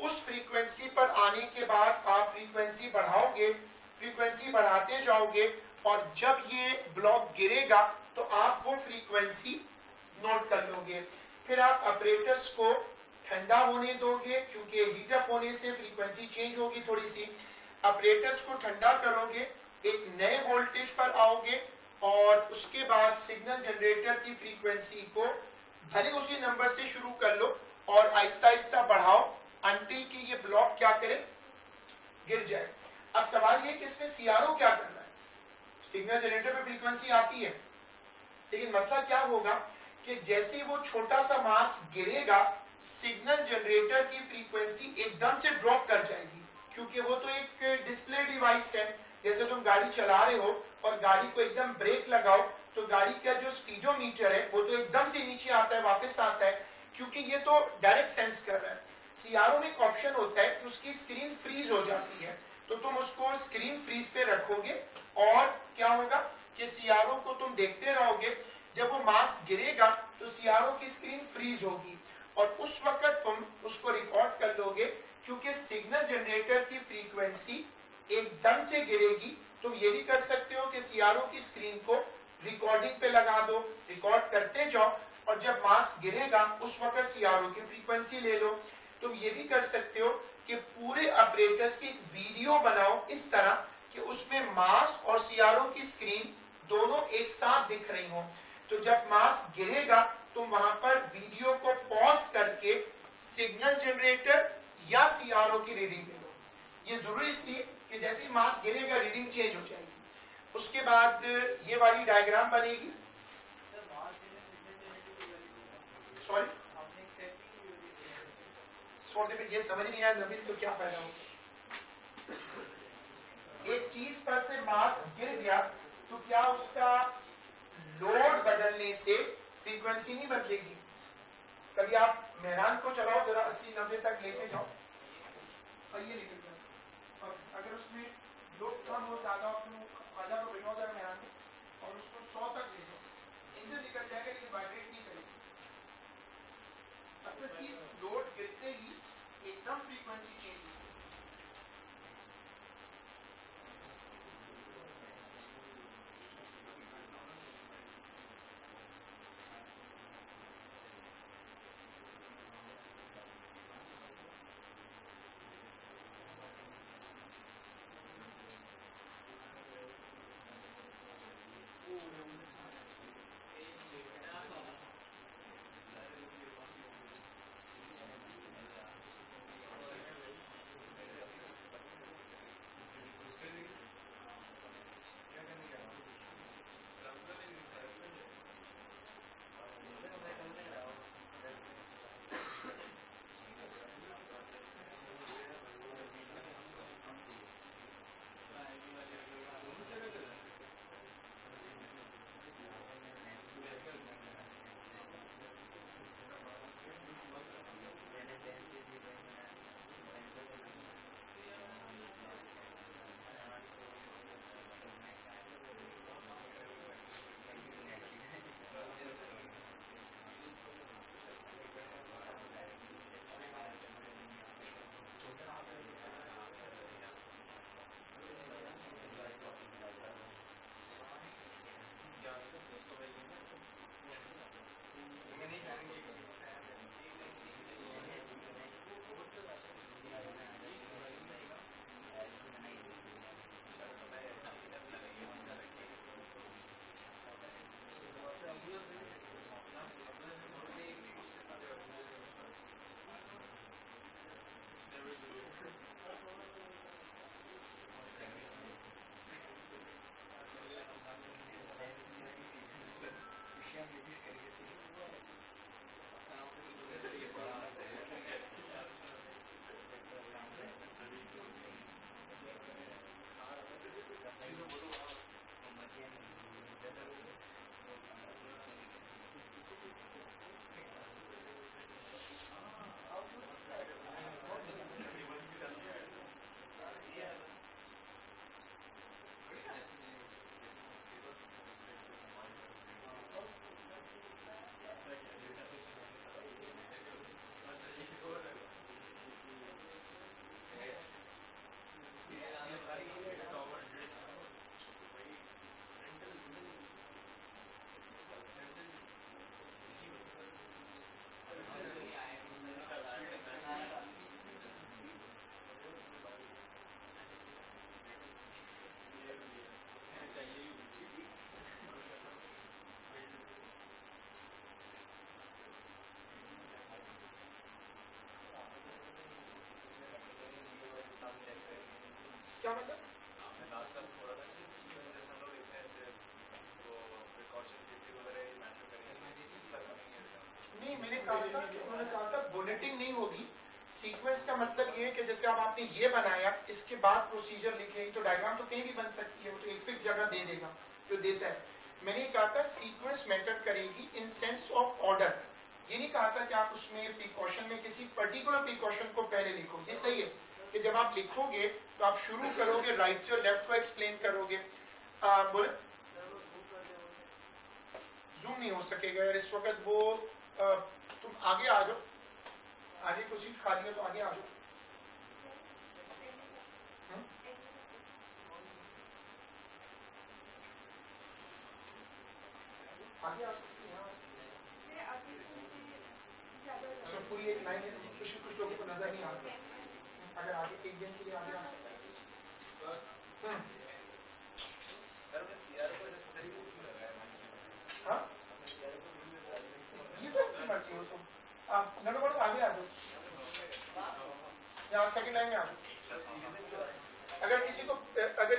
Speaker 1: उस फ्रीक्वेंसी पर आने के बाद आप फ्रीक्वेंसी बढ़ाओगे, फ्रीक्वेंसी बढ़ाते जाओगे, और जब ये ब्लॉक गिरेगा तो आप वो फ्रीक्वेंसी नोट कर लोगे. फिर आप ऑपरेटर्स को ठंडा होने दोगे, क्योंकि हीट अप होने से फ्रीक्वेंसी चेंज होगी थोड़ी सी. ऑपरेटर्स को ठंडा करोगे, एक नए वोल्टेज पर आओगे, और उसके बाद सिग्नल जनरेटर की फ्रीक्वेंसी को भले उसी नंबर से शुरू कर लो और आहिस्ता आहिस्ता बढ़ाओ अंटिल कि ये ब्लॉक क्या करे, गिर जाए. अब सवाल ये कि इसमें सीआरओ क्या कर रहा है. सिग्नल जनरेटर पे फ्रीक्वेंसी आती है, लेकिन मसला क्या होगा कि जैसे वो छोटा सा मास गिरेगा, सिग्नल जनरेटर की फ्रीक्वेंसी एकदम से ड्रॉप कर जाएगी, क्योंकि वो तो एक डिस्प्ले डिवाइस है. जैसे तुम गाड़ी चला रहे हो और गाड़ी को एकदम ब्रेक लगाओ तो गाड़ी का जो स्पीडोमीटर है वो तो एकदम से नीचे आता है, वापस आता है, क्योंकि ये तो डायरेक्ट सेंस कर रहा है. सीआरओ में एक ऑप्शन होता है कि उसकी स्क्रीन फ्रीज हो जाती है, तो तुम उसको स्क्रीन फ्रीज पे रखोगे और क्या होगा कि सीआरओ को तुम देखते रहोगे. जब वो मास गिरेगा तो सीआरओ की स्क्रीन फ्रीज होगी, और उस वक्त तुम उसको रिकॉर्ड कर लोगे, क्योंकि सिग्नल जनरेटर की फ्रीक्वेंसी एकदम से गिरेगी. तुम ये भी कर सकते हो कि सीआरओ की स्क्रीन को रिकॉर्डिंग पे लगा दो, रिकॉर्ड करते जाओ, और जब मास गिरेगा उस वक्त सीआरओ की फ्रीक्वेंसी ले लो. तुम ये भी कर सकते हो कि पूरे ऑपरेटर्स की वीडियो बनाओ इस तरह कि उसमें मास और सीआरओ की स्क्रीन दोनों एक साथ दिख रही हो. तो जब मास गिरेगा तुम वहां पर वीडियो को पॉज करके सिग्नल जनरेटर या सीआरओ की रीडिंग ले लो. ये जरूरी इसलिए कि जैसे ही मास गिरेगा रीडिंग चेंज हो जाएगी. उसके बाद ये वाली डायग्राम बनेगी. सॉरी ये समझ नहीं आया नबील तो क्या फायदा हो. एक चीज पर से मास गिर गया तो क्या उसका लोड बदलने से फ्रीक्वेंसी नहीं बदलेगी. कभी आप मेहरान को चलाओ जरा 80-90 तक लेके जाओ और ये निकल जाए, और अगर उसमें लोड कम हो ज्यादा हो तो आजा को बिठा जाए मेहरान में और उसको 100 तक ले जाओ, इंजन निकल जाएगा लेकिन वाइब्रेट नहीं करेगी. असल चीज लोड गिरते ही एकदम फ्रीक्वेंसी चेंज होगी. क्या मतलब? नहीं, मैंने कहा था कि उन्होंने कहा था बुलेटिंग नहीं होगी। सीक्वेंस का मतलब ये है कि जैसे अब आपने ये बनाया, इसके बाद प्रोसीजर लिखे, तो डायग्राम तो कहीं भी बन सकती है, वो तो एक फिक्स जगह दे देगा जो देता है। मैंने कहा था सीक्वेंस मैटर करेगी इन सेंस ऑफ ऑर्डर। ये नहीं कहा था कि आप उसमें प्रिकॉशन में किसी पर्टिकुलर प्रिकॉशन को पहले लिखो। ये सही है कि जब आप लिखोगे तो आप शुरू करोगे राइट से और लेफ्ट को एक्सप्लेन करोगे। बोले जूम नहीं हो सकेगा यार इस वक्त। वो तुम आगे आ जाओ, आगे को सीट खाली है तो आगे आ जाओ। आगे आ सकती है, यहाँ आ सकती है। पूरी एक लाइन है, कुछ लोगों को नजर नहीं आ रहा। अगर आगे एक दिन के लिए आगे आ सकता है। हाँ, ये तो मर्जी हो तुम। आप नलो बड़ो आगे आ जाओ, यहाँ सेकंड लाइन में आ जाओ। अगर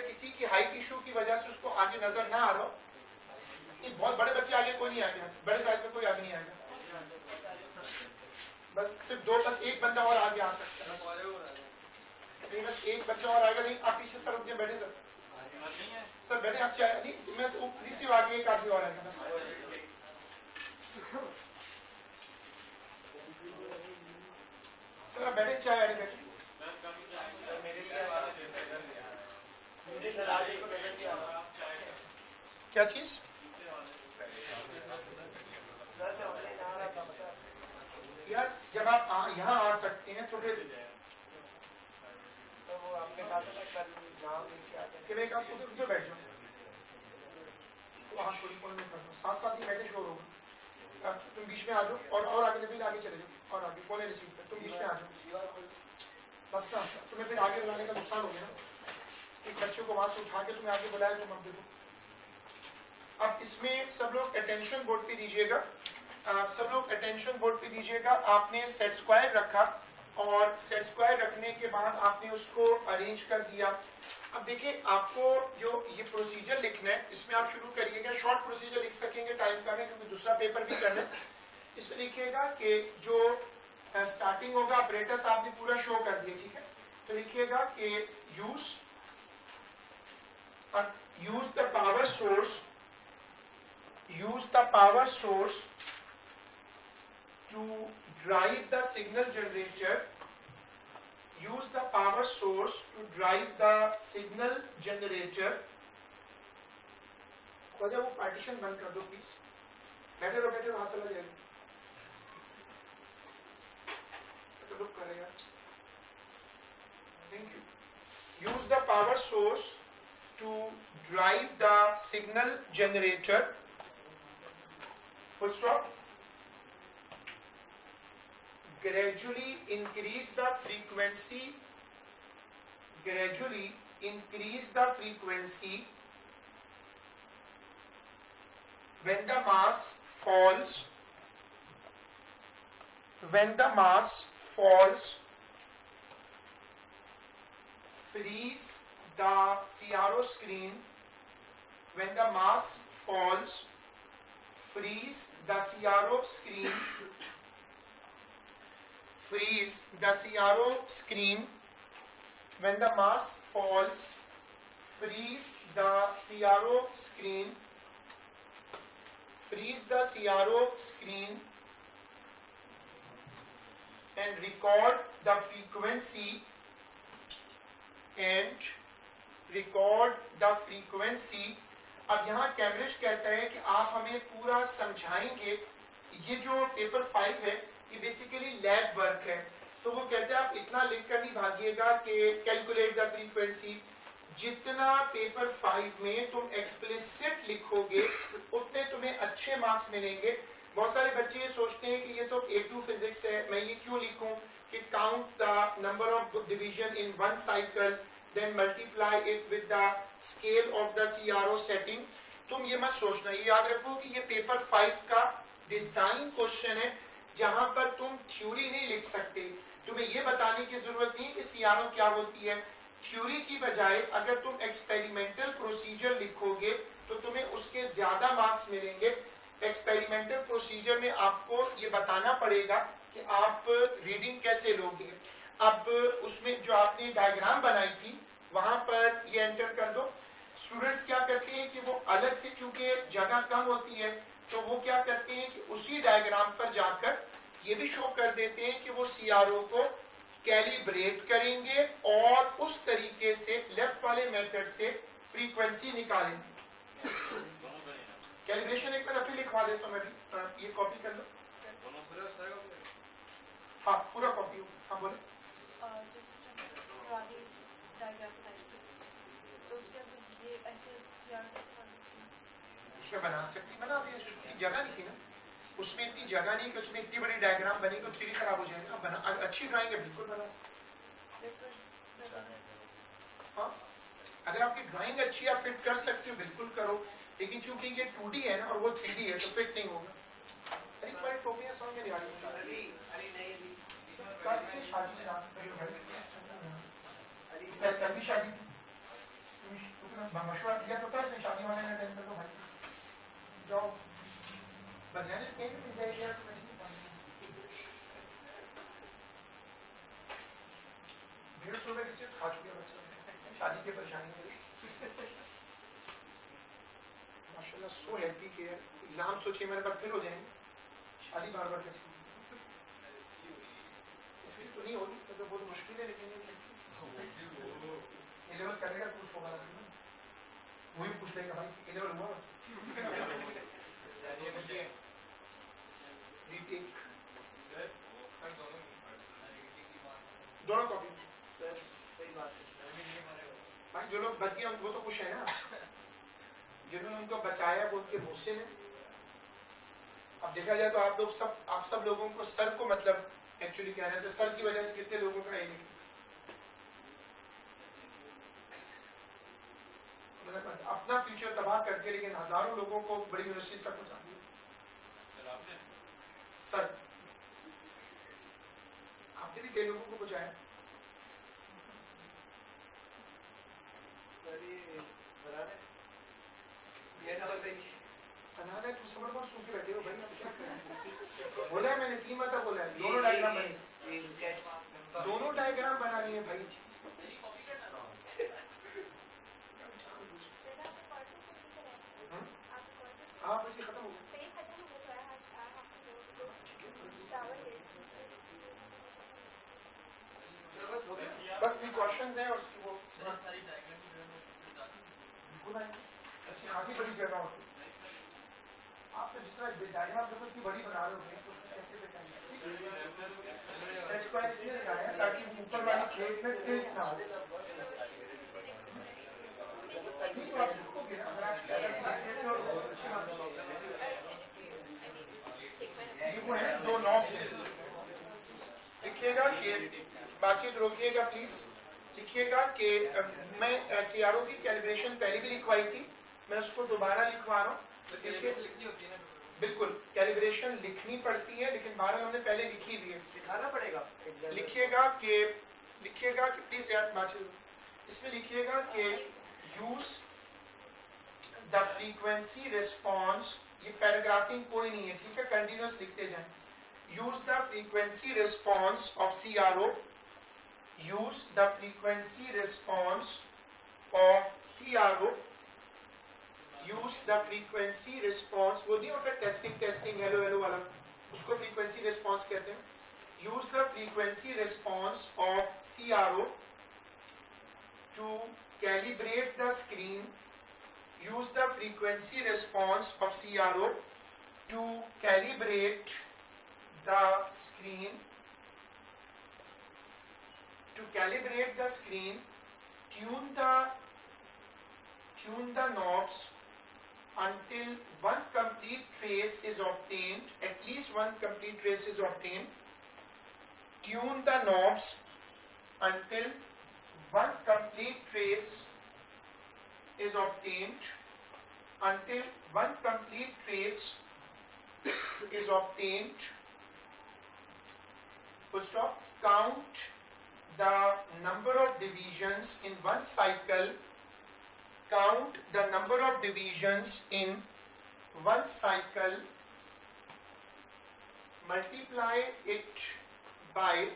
Speaker 1: किसी की हाइट इशू की वजह से उसको आगे नजर ना आ रहा हो, ये बहुत बड़े बच्चे आगे कोई नहीं आएगा, बड़े साइज में कोई आगे नहीं आएगा। बस सिर्फ बस एक बंदा और आगे आ सकता है। बस एक बच्चा और आएगा। नहीं, आप पीछे सर अपने बैठे सर बैठे आप चाहे मैं सिर्फ आगे एक आदमी और आएगा बस। सर आप बैठे चाहे आगे बैठे। क्या चीज? यार जब आप यहाँ आ सकते हैं तो फिर आप उधर बैठ जाओ, वहाँ थोड़ी कॉल में कर दो, साथ साथ ही बैठे शोर होगा। तुम बीच में आ जाओ और आगे नबील आगे चले जाओ और आगे कोने रिसीव पर तुम बीच में आ जाओ बस ना। तुम्हें फिर आगे बुलाने का नुकसान हो गया ना। एक बच्चे को वहां से उठा के तुम्हें आगे बुलाया तुम अब देखो। अब इसमें सब लोग अटेंशन बोर्ड पे दीजिएगा। सब लोग अटेंशन बोर्ड पे दीजिएगा। आपने सेट स्क्वायर रखा और सेट स्क्वायर रखने के बाद आपने उसको अरेंज कर दिया। अब देखिए आपको जो ये प्रोसीजर लिखना है इसमें आप शुरू करिएगा। शॉर्ट प्रोसीजर लिख सकेंगे, टाइम कम है क्योंकि दूसरा पेपर भी करना है। इसमें लिखिएगा कि जो स्टार्टिंग होगा ऑपरेटर्स आपने पूरा शो कर दिया, ठीक है। तो लिखिएगा कि use the power source to drive the signal generator. Use the power source to drive the signal generator. हो जाए वो पार्टीशन बंद कर दो प्लीज। बैठे रहो हाथ चला जाएगा। तो लुक करेगा। Thank you. Use the power source to drive the signal generator. Full stop. Gradually increase the frequency when the mass falls freeze the CRO screen. When the mass falls, freeze the CRO screen. Freeze the CRO screen. When the mass falls, freeze the CRO screen. Freeze the CRO screen and record the frequency. अब यहाँ Cambridge कहता है कि आप हमें पूरा समझाएंगे। ये जो पेपर 5 है ये बेसिकली लैब वर्क है। तो वो कहते हैं आप इतना लिखकर नहीं भागिएगा कि कैलकुलेट द फ्रीक्वेंसी। जितना पेपर 5 में तुम एक्सप्लिसिट लिखोगे उतने तुम्हें अच्छे मार्क्स मिलेंगे। बहुत सारे बच्चे ये सोचते हैं कि ये तो A2 फिजिक्स है, मैं ये क्यों लिखूं कि count the number of division in one cycle then multiply it with the scale of the CRO setting. तुम ये मत सोचना, ये याद रखो कि ये पेपर 5 का डिजाइन क्वेश्चन है जहां पर तुम थ्योरी नहीं लिख सकते। तुम्हें ये बताने की जरूरत नहीं कि CRO क्या होती है, थ्योरी की बजाय अगर तुम एक्सपेरिमेंटल प्रोसीजर लिखोगे तो तुम्हें उसके ज्यादा मार्क्स मिलेंगे। एक्सपेरिमेंटल प्रोसीजर में आपको ये बताना पड़ेगा कि आप रीडिंग कैसे लोगे। अब उसमें जो आपने डायग्राम बनाई थी वहां पर ये एंटर कर दो। स्टूडेंट्स क्या करते हैं कि वो अलग से, चूंकि जगह कम होती है, तो वो क्या करते हैं कि उसी डायग्राम पर जाकर ये भी शो कर देते हैं कि वो सीआरओ को कैलिब्रेट करेंगे और उस तरीके से लेफ्ट वाले मेथड से फ्रीक्वेंसी निकालेंगे। कैलिब्रेशन एक बार फिर लिखवा देता हूं मैं भी, ये कॉपी कर लो। हाँ पूरा कॉपी हो। हाँ बोले। उसमें बना सकती, बना दिया, इतनी जगह नहीं थी ना उसमें, इतनी जगह नहीं कि उसमें इतनी बड़ी डायग्राम बनी तो 3D खराब हो जाएगा। बना, अच्छी ड्राइंग है बिल्कुल बना सकते। हाँ अगर आपकी ड्राइंग अच्छी आप फिट कर सकते हो बिल्कुल करो, लेकिन चूंकि ये 2D है ना और वो 3D है तो फिट नहीं होगा। अरे तुम्हारी टोपियां समझ में नहीं आ रही। कल से शादी में डांस करो भाई, कल भी शादी थी, मशवरा किया तो था इसने, शादी वाले ने अटेंड कर लो भाई, जाओ बदलाने कहीं मिल जाएगी यार। ₹150 की चिप्स खा चुके बच्चे शादी की परेशानी है। माशाल्लाह सो हैप्पी कि एग्जाम तो 6 महीने बाद फिर हो जाएंगे, शादी बार बार कैसे इसलिए तो नहीं होगी, तो बहुत मुश्किल है। लेकिन ए लेवल करेगा कुछ होगा, वही पूछ लेगा भाई ए लेवल हुआ रीटेक दोनों कॉपी। सही बात है भाई, जो लोग बच गए वो तो खुश है ना, जिन्होंने उनको बचाया वो उनके गुस्से में। अब देखा जाए तो आप सब लोगों को सर को, मतलब एक्चुअली कहने से सर की वजह से कितने लोगों का है, अपना फ्यूचर तबाह करके, लेकिन हजारों लोगों को बड़ी यूनिवर्सिटी तक पहुंचा दिया। सर आपने भी कई लोगों को बचाया। अनाना तुम समर पर सूखे बैठे हो भाई, अब क्या करें। बोला है मैंने 3 मरतबा बोला है, दोनों डायग्राम बने, दोनों डायग्राम बनानी है भाई। हाँ बस ये खत्म हो गया। बस प्रिकॉशंस हैं और उसकी वो अच्छी खासी बड़ी जगह होती है। आप तो जिस तरह डायग्राम की बड़ी बना रहे हो तो कैसे बताएंगे, सेट स्क्वायर इसलिए लगाया ताकि ऊपर वाली प्लेट में टिल्ट ना हो। ये वो है, 2 नॉब्स हैं। लिखिएगा कि बातचीत रोकिएगा प्लीज। लिखिएगा कि मैं सीआरओ की कैलिब्रेशन पहले भी लिखवाई थी, मैं उसको दोबारा लिखवा रहा हूँ। देखिए बिल्कुल कैलिब्रेशन लिखनी पड़ती है, लेकिन 12 हमने पहले लिखी भी है, सिखाना पड़ेगा। लिखिएगा कि प्लीज यार बातचीत, इसमें लिखिएगा कि यूज द फ्रीक्वेंसी रिस्पॉन्स, ये पैराग्राफिंग कोई नहीं है, ठीक है, कंटिन्यूअस लिखते जाएं। use the frequency response of CRO, use the frequency response of CRO, use the frequency response, वो नहीं होता टेस्टिंग हेलो हेलो वाला, उसको frequency response कहते हैं। use the frequency response of CRO to calibrate the screen, use the frequency response of CRO to calibrate the screen, tune the knobs until one complete trace is obtained, at least one complete trace is obtained. Tune the knobs until one complete trace is obtained, until one complete trace is obtained. Full stop. Count the number of divisions in one cycle, count the number of divisions in one cycle, multiply it by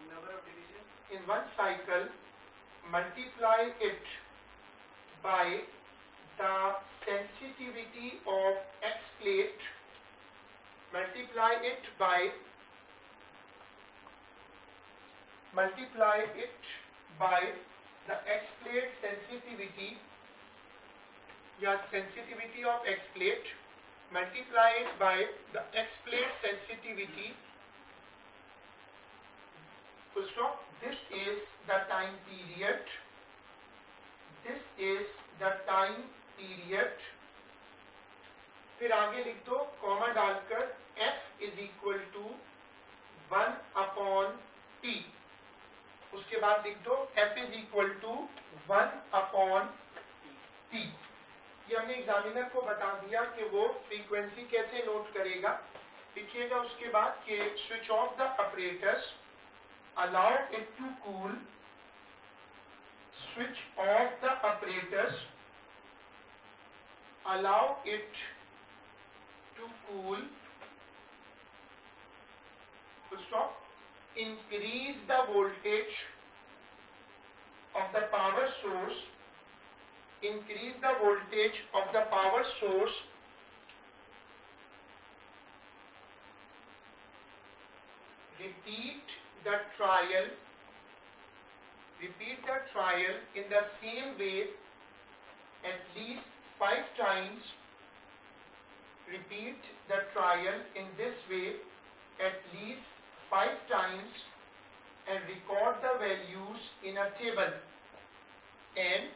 Speaker 2: number of divisions
Speaker 1: in one cycle, multiply it by the sensitivity of X plate, multiply it by the X plate sensitivity या sensitivity of X plate, multiply it by the X plate sensitivity, full stop. This is the time period, this is the time period. फिर आगे लिख दो comma डालकर f is equal to 1/t, उसके बाद लिख दो f is equal to 1/t। ये हमने एग्जामिनर को बता दिया कि वो फ्रीक्वेंसी कैसे नोट करेगा। लिखिएगा उसके बाद कि switch off the operators, allow it to cool, switch off the apparatus, allow it to cool, full stop, increase the voltage of the power source, increase the voltage of the power source, repeat the trial in the same way at least 5 times, repeat the trial in this way at least 5 times and record the values in a table, and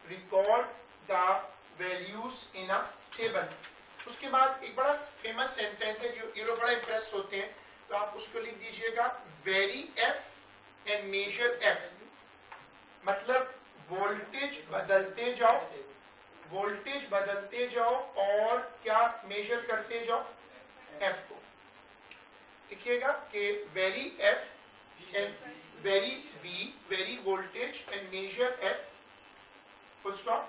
Speaker 1: record the values in a table। उसके बाद एक बड़ा famous sentence है जो ये लोग बड़ा Impress होते हैं, तो आप उसको लिख दीजिएगा vary f and measure f, मतलब वोल्टेज बदलते जाओ, वोल्टेज बदलते जाओ और क्या मेजर करते जाओ, एफ को। लिखिएगा कि vary f and vary v, vary voltage and measure f, full stop.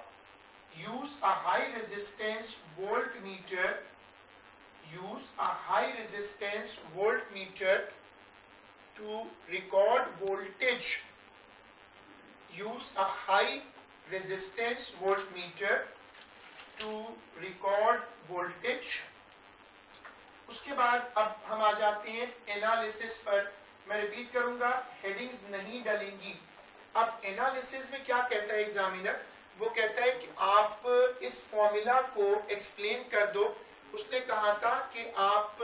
Speaker 1: Use a high resistance voltmeter, use a high resistance voltmeter to record voltage, use a high resistance voltmeter to record voltage। उसके बाद अब हम आ जाते हैं analysis पर। मैं repeat करूंगा, headings नहीं डलेंगी। अब एनालिसिस में क्या कहता है एग्जामिनर, वो कहता है कि आप इस फॉर्मूला को एक्सप्लेन कर दो। उसने कहा था कि आप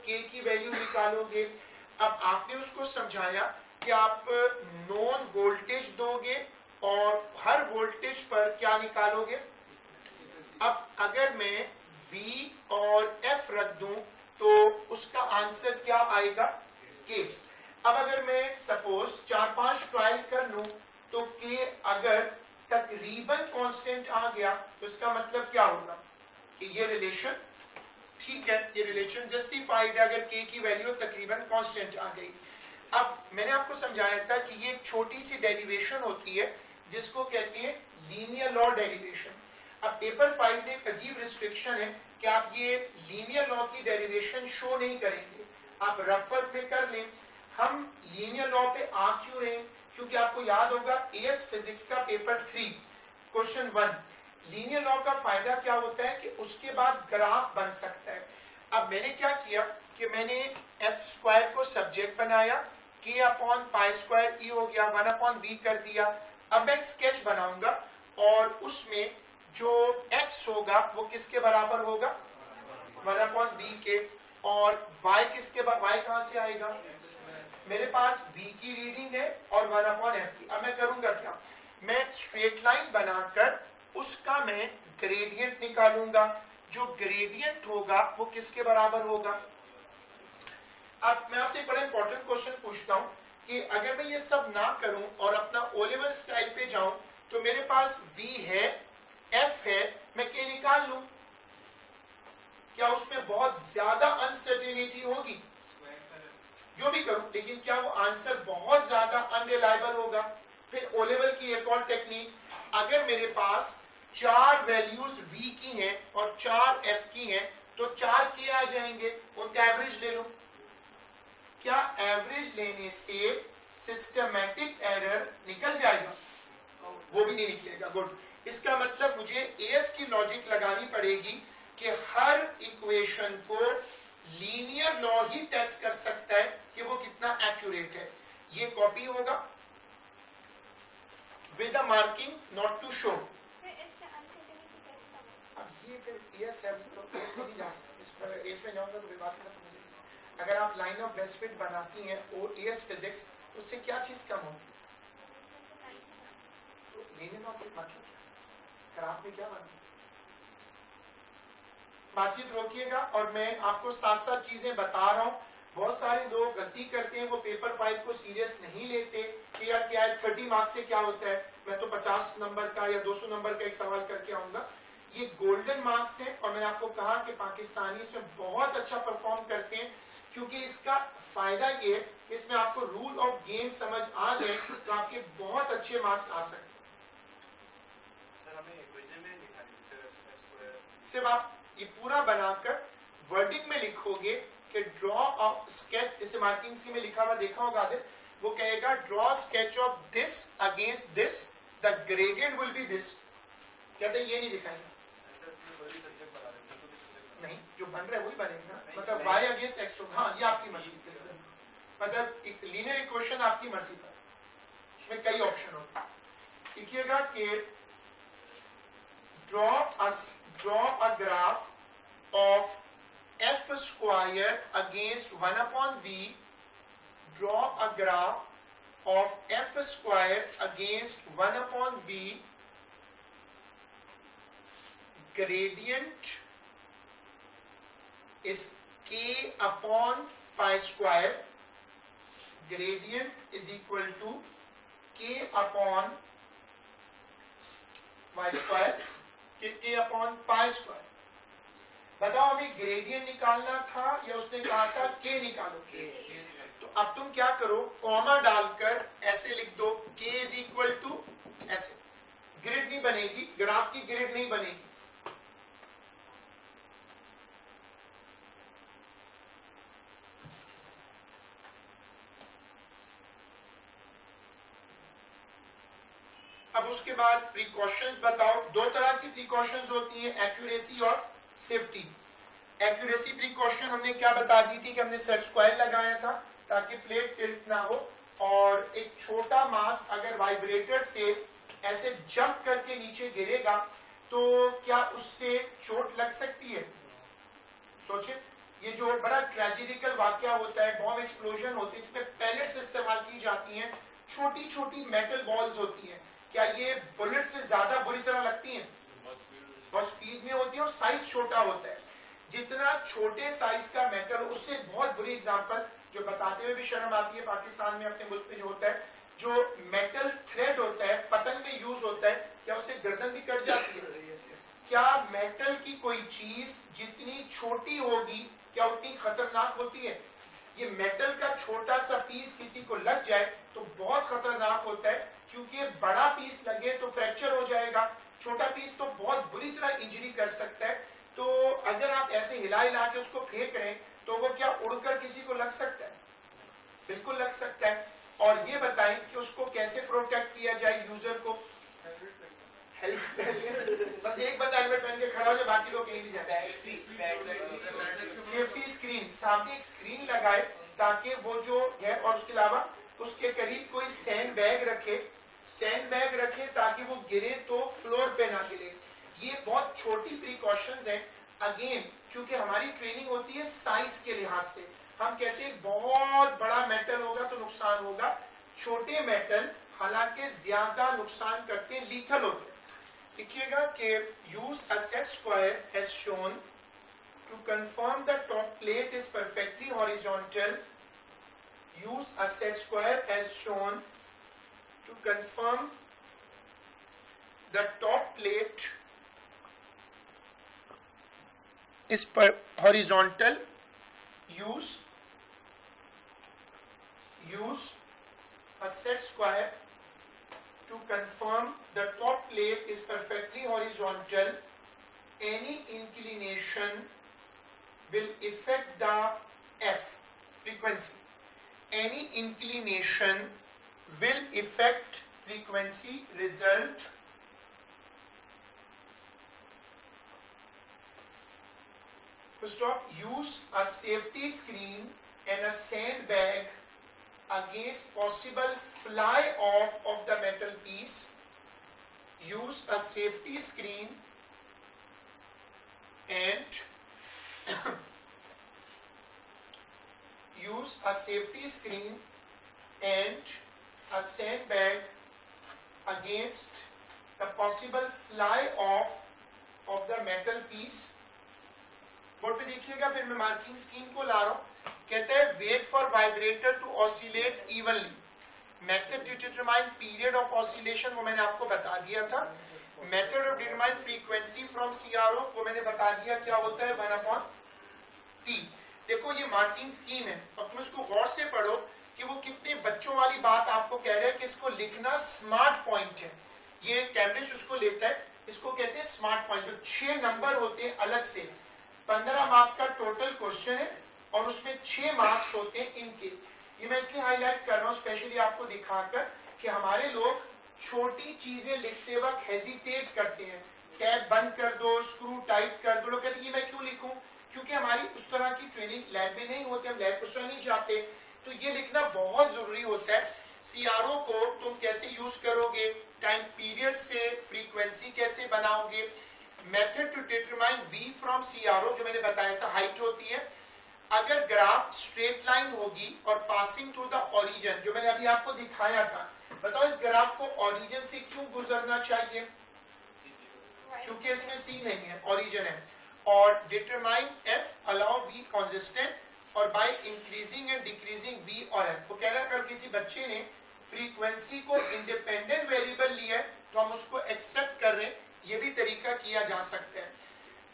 Speaker 1: k की वैल्यू निकालोगे। अब आपने उसको समझाया कि आप नॉन वोल्टेज दोगे और हर वोल्टेज पर क्या निकालोगे। अब अगर मैं v और f रख दूं तो उसका आंसर क्या आएगा, k। अब अगर मैं सपोज 4-5 ट्रायल कर लूं तो k अगर तकरीबन कांस्टेंट आ गया तो इसका मतलब क्या होगा कि ये रिलेशन ठीक है, ये रिलेशन जस्टिफाइड है अगर k की वैल्यू तकरीबन कांस्टेंट आ गई। अब मैंने आपको समझाया था कि ये छोटी सी डेरिवेशन होती है जिसको कहते हैं लीनियर लॉ डेरिवेशन। अब पेपर 5 में एक अजीब रिस्ट्रिक्शन है कि आप ये लीनियर लॉ की डेरिवेशन शो नहीं करेंगे, आप रफर पे कर लें। हम लीनियर लॉ पे आ क्यों रहे, क्योंकि आपको याद होगा एएस फिजिक्स का पेपर 3 क्वेश्चन 1, लीनियर लॉ का फायदा क्या होता है कि उसके बाद ग्राफ बन सकता है। अब मैंने क्या किया कि मैंने एफ स्क्वायर को सब्जेक्ट बनाया, k अपॉन पाई स्क्वायर ई हो गया, 1/v कर दिया। अब मैं एक स्केच बनाऊंगा और उसमें जो x होगा वो किसके बराबर होगा, 1/v के, और y किसके y कहां से आएगा, मेरे पास v की रीडिंग है और 1/f की। अब मैं करूंगा क्या, मैं स्ट्रेट लाइन बनाकर उसका मैं ग्रेडियंट निकालूंगा। जो ग्रेडियंट होगा वो किसके बराबर होगा। अब मैं आपसे एक बड़ा इंपॉर्टेंट क्वेश्चन पूछता हूं कि अगर मैं ये सब ना करूं और अपना ओ लेवल स्टाइल पे जाऊं तो मेरे पास v है, f है, मैं k निकाल लूं, क्या उसमें बहुत ज्यादा अनसर्टेनिटी होगी। जो भी करूं, लेकिन क्या वो आंसर बहुत ज्यादा अनरिलायबल होगा? फिर ओ लेवल की एक और टेक्निक, अगर मेरे पास 4 वैल्यूज v की हैं और 4 f की हैं, तो 4 के आ जाएंगे, उनका एवरेज ले लो। क्या एवरेज लेने से सिस्टमैटिक एरर निकल जाएगा? वो भी नहीं निकलेगा। गुड। इसका मतलब मुझे एएस की लॉजिक लगानी पड़ेगी कि हर इक्वेशन को लीनियर लॉ ही टेस्ट कर सकता है कि वो कितना एक्यूरेट है। ये कॉपी होगा with a marking not to show. अब ये फिर एएस है, तो इसमें नहीं जा सकते, इस पर एएस में जाऊंगा तो विवाद खत्म हो जाएगा। अगर आप लाइन ऑफ बेस्ट फिट बनाती हैं और एएस फिजिक्स, तो उससे क्या चीज कम होगी? लेने में आपको मतलब ग्राफ में क्या बना? बातचीत रोकिएगा और मैं आपको साथ साथ चीजें बता रहा हूं। बहुत सारे लोग गलती करते हैं, वो पेपर 5 को सीरियस नहीं लेते कि यार क्या है 30 मार्क्स से क्या होता है, मैं तो 50 नंबर का या 200 नंबर का एक सवाल करके आऊंगा। ये गोल्डन मार्क्स हैं और मैंने आपको कहा कि पाकिस्तानी इसमें बहुत अच्छा परफॉर्म करते हैं, क्योंकि इसका फायदा ये है कि इसमें आपको रूल ऑफ गेम समझ आ जाए तो आपके बहुत अच्छे मार्क्स आ सकते हैं। सिर्फ आप ये पूरा बनाकर वर्डिंग में लिखोगे कि ड्रॉ अ स्केच, जैसे मार्किंग सी में लिखा हुआ देखा होगा आदि, वो कहेगा draw sketch of this against this, the gradient will be this. कहते हैं ये नहीं दिखाएंगे, नहीं जो बन रहा है वही बनेगा, मतलब y अगेंस्ट x होगा। हाँ ये आपकी मर्जी पे, मतलब एक लीनियर इक्वेशन आपकी मर्जी पर, उसमें कई ऑप्शन होते हैं। लिखिएगा कि draw a graph of f square against 1 upon v. Draw a graph of f square against 1 upon v. Gradient is k upon pi square. Gradient is equal to k upon y square, k upon pi square। बताओ हमें gradient निकालना था या उसने कहा था k निकालो? तो अब तुम क्या करो, कॉमा डालकर ऐसे लिख दो k इज इक्वल टू ऐसे। ग्रिड नहीं बनेगी, ग्राफ की ग्रिड नहीं बनेगी। अब उसके बाद प्रिकॉशंस बताओ। दो तरह की प्रिकॉशंस होती हैं, एक्यूरेसी और सेफ्टी। एक्यूरेसी प्रिकॉशन हमने क्या बता दी थी कि हमने सेट स्क्वायर लगाया था ताकि प्लेट टिल्ट ना हो, और एक छोटा मास अगर वाइब्रेटर से ऐसे जंप करके नीचे गिरेगा तो क्या उससे चोट लग सकती है? सोचिए, ये जो बड़ा ट्रेजिडिकल वाकया होता है, बॉम्ब एक्सप्लोजन होती है, इसमें पैलेट्स इस्तेमाल की जाती हैं, छोटी छोटी मेटल बॉल्स होती हैं, क्या ये बुलेट से ज्यादा बुरी तरह लगती हैं? बहुत स्पीड में होती है और साइज छोटा होता है। जितना छोटे साइज का मेटल, उससे बहुत बुरी एग्जांपल जो बताते हुए भी शर्म आती है, पाकिस्तान में अपने मुल्क में जो होता है, जो मेटल थ्रेड होता है पतंग में यूज होता है, क्या उससे गर्दन भी कट जाती है? क्या मेटल की कोई चीज जितनी छोटी होगी क्या उतनी खतरनाक होती है? ये मेटल का छोटा सा पीस किसी को लग जाए तो बहुत खतरनाक होता है, क्योंकि बड़ा पीस लगे तो फ्रैक्चर हो जाएगा, छोटा पीस तो बहुत बुरी तरह इंजरी कर सकता है। तो अगर आप ऐसे हिला हिला के उसको फेंक रहे हैं तो वो क्या उड़कर किसी को लग सकता है? बिल्कुल लग सकता है। और ये बताएं कि उसको कैसे प्रोटेक्ट किया जाए यूजर को? बस एक बंदा हेलमेट पहन के खड़ा हो जाए, बाकी लोग कहीं भी जाए। सेफ्टी स्क्रीन, सामने एक स्क्रीन लगाए ताकि वो जो है, और उसके अलावा उसके करीब कोई सैंड बैग रखे ताकि वो गिरे तो फ्लोर पे ना गिरे। ये बहुत छोटी प्रिकॉशंस हैं। अगेन क्योंकि हमारी ट्रेनिंग होती है साइज के लिहाज से, हम कहते हैं बहुत बड़ा मेटल होगा तो नुकसान होगा, छोटे मेटल हालांकि ज्यादा नुकसान करते हैं, लीथल होते हैं। लिखिएगा कि use a set square as shown to confirm the top plate is perfectly horizontal. Use a set square as shown to confirm the top plate is horizontal. Use use a set square to confirm the top plate is perfectly horizontal. Any inclination will affect the F frequency. Any inclination will affect frequency. Result stop. Use a safety screen and a sandbag against possible fly off of the metal piece. Use a safety screen and use a safety screen and a sandbag against the possible fly off of the metal piece. Board पे देखिएगा, फिर मैं marking scheme को ला रहा हूं. कहते हैं wait for vibrator to oscillate evenly. Method to determine period of oscillation वो मैंने आपको बता दिया था. Method of determine frequency from CRO वो मैंने बता दिया क्या होता है 1/T. देखो ये मार्किंग स्कीम है, अब तुम इसको गौर से पढ़ो कि वो कितने बच्चों वाली बात आपको कह रहे हैं कि इसको लिखना स्मार्ट पॉइंट है. ये कैम्ब्रिज उसको लेता है, इसको कहते हैं स्मार्ट पॉइंट. जो 6 नंबर होते हैं अलग से, 15 मार्क्स का टोटल क्वेश्चन है और उसमें 6 मार्क्स होते हैं इनके. ये मैं इसलिए हाईलाइट कर रहा हूँ स्पेशली आपको दिखाकर कि हमारे लोग छोटी चीजें लिखते वक्त हेजिटेट करते हैं. टैब बंद कर दो, स्क्रू टाइट कर दो. लोग कहते हैं कि मैं क्यों लिखूं, क्योंकि हमारी उस तरह की ट्रेनिंग लैब में नहीं होती, हम लैब उस तरह नहीं जाते. तो ये लिखना बहुत जरूरी होता है. सीआरओ को तुम कैसे यूज करोगे, टाइम पीरियड से फ्रीक्वेंसी कैसे बनाओगे. Method to determine V from CRO जो मैंने बताया था, हाइट होती है. अगर ग्राफ स्ट्रेट लाइन होगी और पासिंग थ्रू द ओरिजिन जो मैंने अभी आपको दिखाया था, बताओ इस ग्राफ को ओरिजिन से क्यों गुजरना चाहिए, क्योंकि इसमें C नहीं है, ओरिजिन है. और determine F allow V consistent और by increasing and decreasing V और F. वो कह रहा है अगर किसी बच्चे ने फ्रीक्वेंसी को इंडिपेंडेंट वेरिएबल लिया है तो हम उसको एक्सेप्ट कर रहे हैं. ये भी तरीका किया जा सकता है.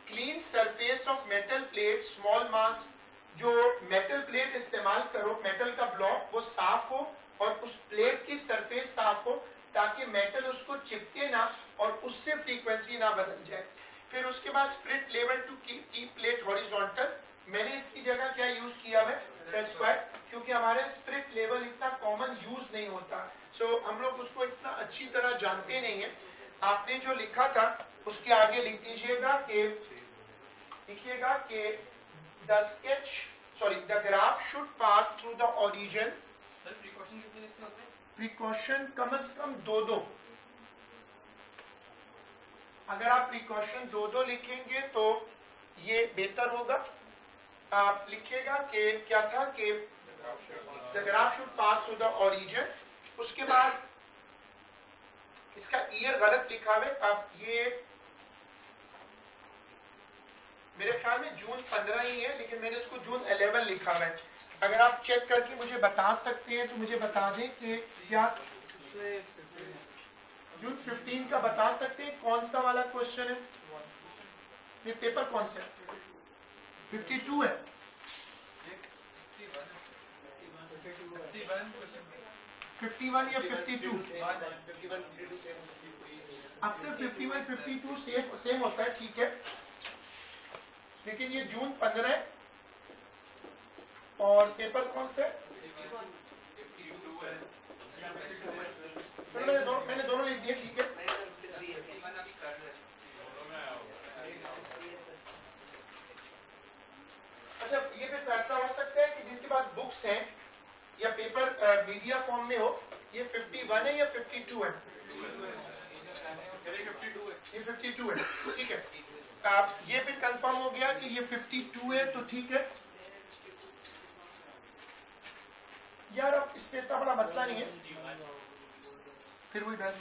Speaker 1: Clean surface of metal plate small mass. जो मेटल प्लेट इस्तेमाल करो, मेटल का ब्लॉक वो साफ हो और उस प्लेट की सरफेस साफ हो ताकि मेटल उसको चिपके ना और उससे फ्रीक्वेंसी ना बदल जाए. फिर उसके बाद spirit level to keep plate horizontal. मैंने इसकी जगह क्या यूज किया है, सेट स्क्वायर, क्योंकि हमारे स्प्लिट लेवल इतना कॉमन यूज नहीं होता. सो हम लोग उसको इतना अच्छी तरह जानते नहीं है. आपने जो लिखा था उसके आगे लिख दीजिएगा कि लिखिएगा कि the graph should pass through the origin. Precaution कम से कम 2-2. अगर आप प्रिकॉशन 2-2 लिखेंगे तो ये बेहतर होगा. आप लिखिएगा कि क्या था कि the graph should pass through the origin. उसके बाद इसका ईयर गलत लिखा है. अब ये मेरे ख्याल में जून 15 ही है, लेकिन मैंने इसको जून 11 लिखा है. अगर आप चेक करके मुझे बता सकते हैं तो मुझे बता दें कि क्या जून 15 का बता सकते हैं कौन सा वाला क्वेश्चन है. ये पेपर कौन सा है, 52 है. 51 या 52? अक्सर 51 52 सेम होता है, ठीक है. लेकिन ये जून 15 है और पेपर कौन सा है, मैंने दोनों लिख दिए, ठीक है. अच्छा, ये फिर फैसला हो सकता है कि जिनके पास बुक्स हैं या पेपर मीडिया फॉर्म में हो, ये 51 है या 52 है. ये 52 है, ठीक है. ये फिर कंफर्म हो गया कि ये 52 है, तो ठीक है यार. अब इसमें इतना बड़ा मसला नहीं है. फिर वही बात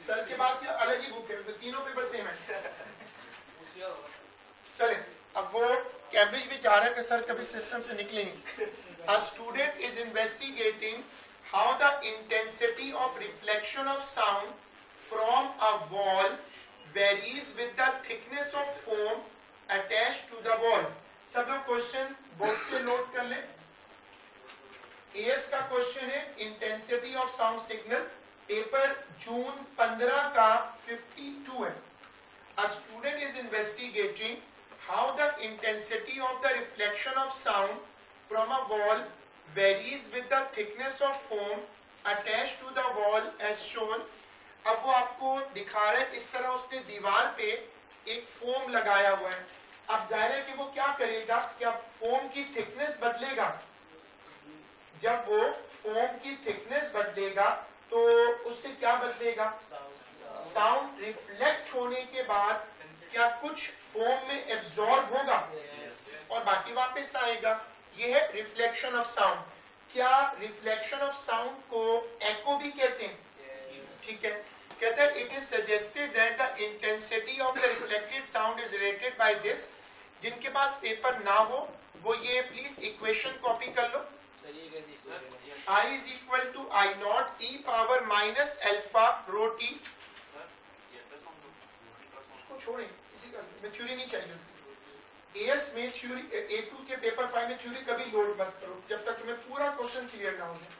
Speaker 1: सर के पास ये अलग ही बुक है, तो तीनों पेपर सेम है. चले, अब वो कैम्ब्रिज भी चाह रहा है कि सर कभी सिस्टम से निकले नहीं. A student is investigating how the intensity of reflection of sound from a wall varies with the thickness of foam attached to the wall. सब लोग क्वेश्चन बोर्ड से नोट कर ले। एएस का क्वेश्चन है intensity of sound signal, paper June 15 का 52 है। A student is investigating how the intensity of the reflection of sound from a wall varies with the thickness of foam attached to the wall as shown. अब वो आपको दिखा रहा है इस तरह उसने दीवार पे एक फोम लगाया हुआ है। अब जाहिर है कि वो क्या करेगा, क्या फोम की थिकनेस बदलेगा। जब वो फोम की थिकनेस बदलेगा तो उससे क्या बदलेगा, साउंड रिफ्लेक्ट होने के बाद क्या कुछ फोम में एब्जॉर्ब होगा और बाकी वापस आएगा। ये है रिफ्लेक्शन ऑफ साउंड। क्या रिफ्लेक्शन ऑफ साउंड को एको भी कहते हैं? ठीक है, कहता है it is suggested that the intensity of the reflected sound is rated by this. जिनके पास पेपर ना हो वो ये प्लीज इक्वेशन कॉपी कर लो। I is equal to I naught e power minus alpha rho t। उसको छोड़ें, इसी का मैं थ्योरी नहीं चाहिए। एएस में थ्योरी, A2 के पेपर 5 में थ्योरी कभी लोड मत करो जब तक तुम्हें पूरा क्वेश्चन क्लियर ना हो जाए।